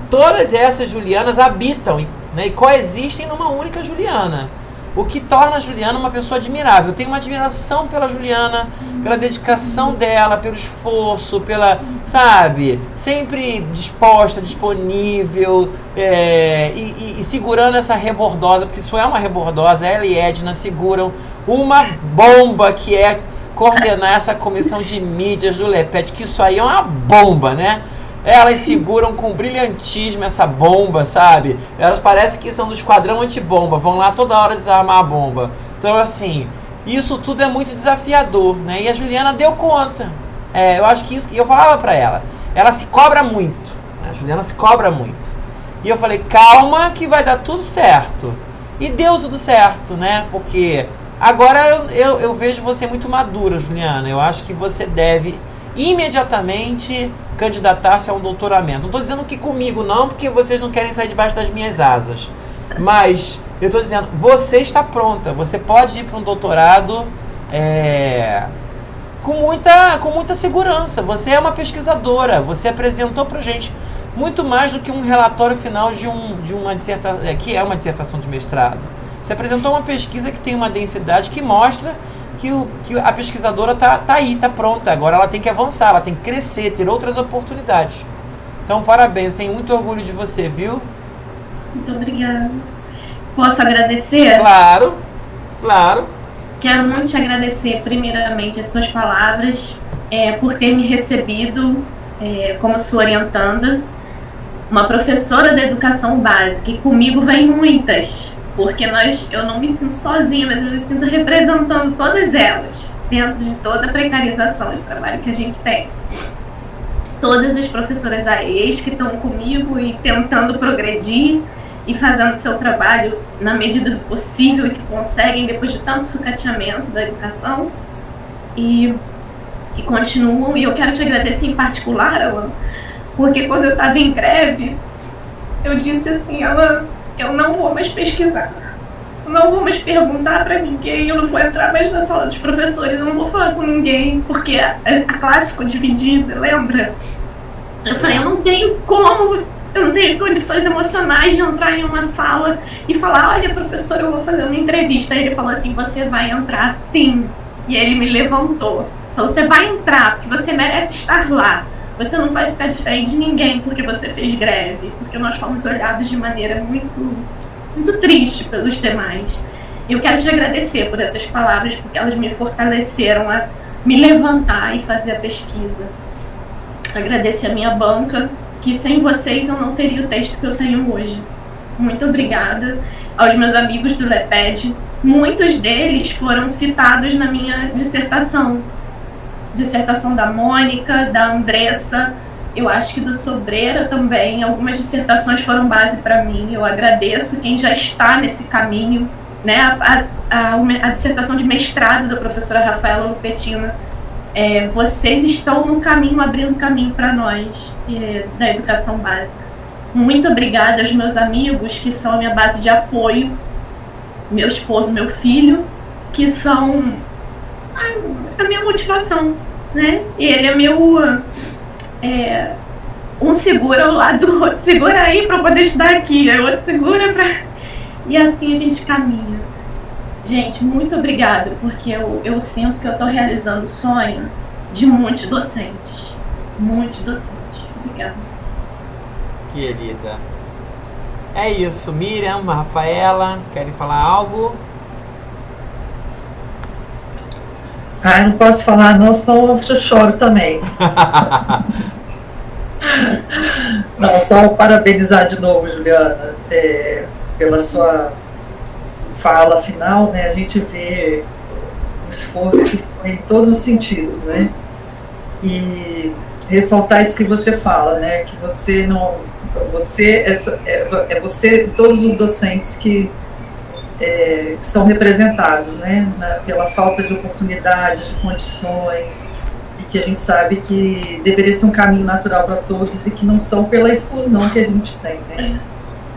Speaker 1: Todas essas Julianas habitam, né, e coexistem numa única Juliana. O que torna a Juliana uma pessoa admirável. Eu tenho uma admiração pela Juliana, pela dedicação dela, pelo esforço, pela, sabe, sempre disposta, disponível, e segurando essa rebordosa, porque isso é uma rebordosa. Ela e Edna seguram uma bomba que é coordenar essa comissão de mídias do LEPED, que isso aí é uma bomba, né? Elas seguram com brilhantismo essa bomba, sabe? Elas parecem que são do esquadrão antibomba, vão lá toda hora desarmar a bomba. Então, assim, isso tudo é muito desafiador, né? E a Juliana deu conta. Eu acho que isso, e eu falava pra ela se cobra muito, né? A Juliana se cobra muito. E eu falei, calma que vai dar tudo certo. E deu tudo certo, né? Porque agora eu vejo você muito madura, Juliana. Eu acho que você deve imediatamente candidatar-se a um doutoramento. Não estou dizendo que comigo não, porque vocês não querem sair debaixo das minhas asas. Mas eu estou dizendo, você está pronta. Você pode ir para um doutorado com muita segurança. Você é uma pesquisadora. Você apresentou para a gente muito mais do que um relatório final de uma dissertação, que é uma dissertação de mestrado. Você apresentou uma pesquisa que tem uma densidade que mostra que a pesquisadora está aí, está pronta. Agora ela tem que avançar, ela tem que crescer, ter outras oportunidades. Então, parabéns, eu tenho muito orgulho de você, viu?
Speaker 2: Muito obrigada. Posso agradecer?
Speaker 1: Claro, claro.
Speaker 2: Quero muito te agradecer, primeiramente, as suas palavras, por ter me recebido como sua orientanda, uma professora da educação básica, e comigo vem muitas. Porque eu não me sinto sozinha, mas eu me sinto representando todas elas, dentro de toda a precarização de trabalho que a gente tem. Todas as professoras AEs que estão comigo e tentando progredir e fazendo seu trabalho na medida do possível e que conseguem depois de tanto sucateamento da educação. E que continuam, e eu quero te agradecer em particular, Alan, porque quando eu estava em greve, eu disse assim, Alan, eu não vou mais pesquisar, eu não vou mais perguntar para ninguém, eu não vou entrar mais na sala dos professores, eu não vou falar com ninguém, porque a classe ficou dividida, lembra? Eu falei, eu não tenho como, eu não tenho condições emocionais de entrar em uma sala e falar, olha, professor, eu vou fazer uma entrevista. Aí ele falou assim, você vai entrar sim. E ele me levantou. Falou, você vai entrar, porque você merece estar lá. Você não vai ficar diferente de ninguém porque você fez greve. Porque nós fomos olhados de maneira muito triste pelos demais. E eu quero te agradecer por essas palavras, porque elas me fortaleceram a me levantar e fazer a pesquisa. Agradecer a minha banca, que sem vocês eu não teria o texto que eu tenho hoje. Muito obrigada aos meus amigos do LEPED. Muitos deles foram citados na minha dissertação. Dissertação da Mônica, da Andressa, eu acho que do Sobreira também. Algumas dissertações foram base para mim. Eu agradeço quem já está nesse caminho, né? A dissertação de mestrado da professora Rafaela Lupetina. Vocês estão no caminho, abrindo caminho para nós da educação básica. Muito obrigada aos meus amigos, que são a minha base de apoio, meu esposo, meu filho, que são a minha motivação, né? E ele é meu... um segura ao lado do outro, segura aí para poder estudar aqui, o outro segura para... E assim a gente caminha. Gente, muito obrigada, porque eu sinto que eu estou realizando o sonho de muitos docentes. Muitos docentes. Obrigada.
Speaker 1: Querida. É isso. Miriam, Rafaela, querem falar algo?
Speaker 4: Não posso falar não, senão eu choro também. Não, só parabenizar de novo, Juliana, pela sua fala final, né? A gente vê o esforço que foi em todos os sentidos, né? E ressaltar isso que você fala, né? Que você não... Você você, todos os docentes que estão representados, né? Pela falta de oportunidades, de condições, e que a gente sabe que deveria ser um caminho natural para todos e que não são pela exclusão que a gente tem, né?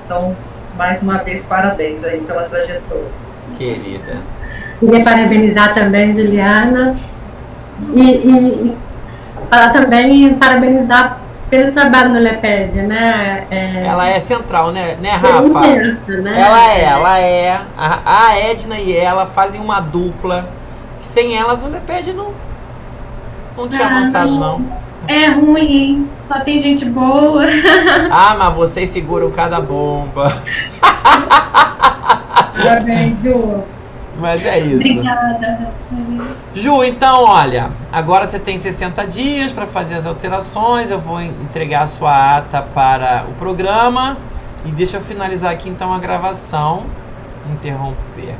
Speaker 4: Então, mais uma vez, parabéns aí pela trajetória.
Speaker 1: Querida.
Speaker 3: Queria parabenizar também, Juliana, e falar também, parabenizar pelo trabalho no LEPED, né?
Speaker 1: Ela é central, né, Rafa?
Speaker 3: Intensa, né?
Speaker 1: Ela é. A Edna e ela fazem uma dupla. Sem elas, o LEPED não tinha avançado, não.
Speaker 2: É ruim, hein? Só tem gente boa.
Speaker 1: Mas vocês seguram cada bomba.
Speaker 3: Parabéns, Ju.
Speaker 1: Mas é isso.
Speaker 2: Obrigada.
Speaker 1: Ju, então, olha, agora você tem 60 dias para fazer as alterações. Eu vou entregar a sua ata para o programa. E deixa eu finalizar aqui, então, a gravação. Interromper.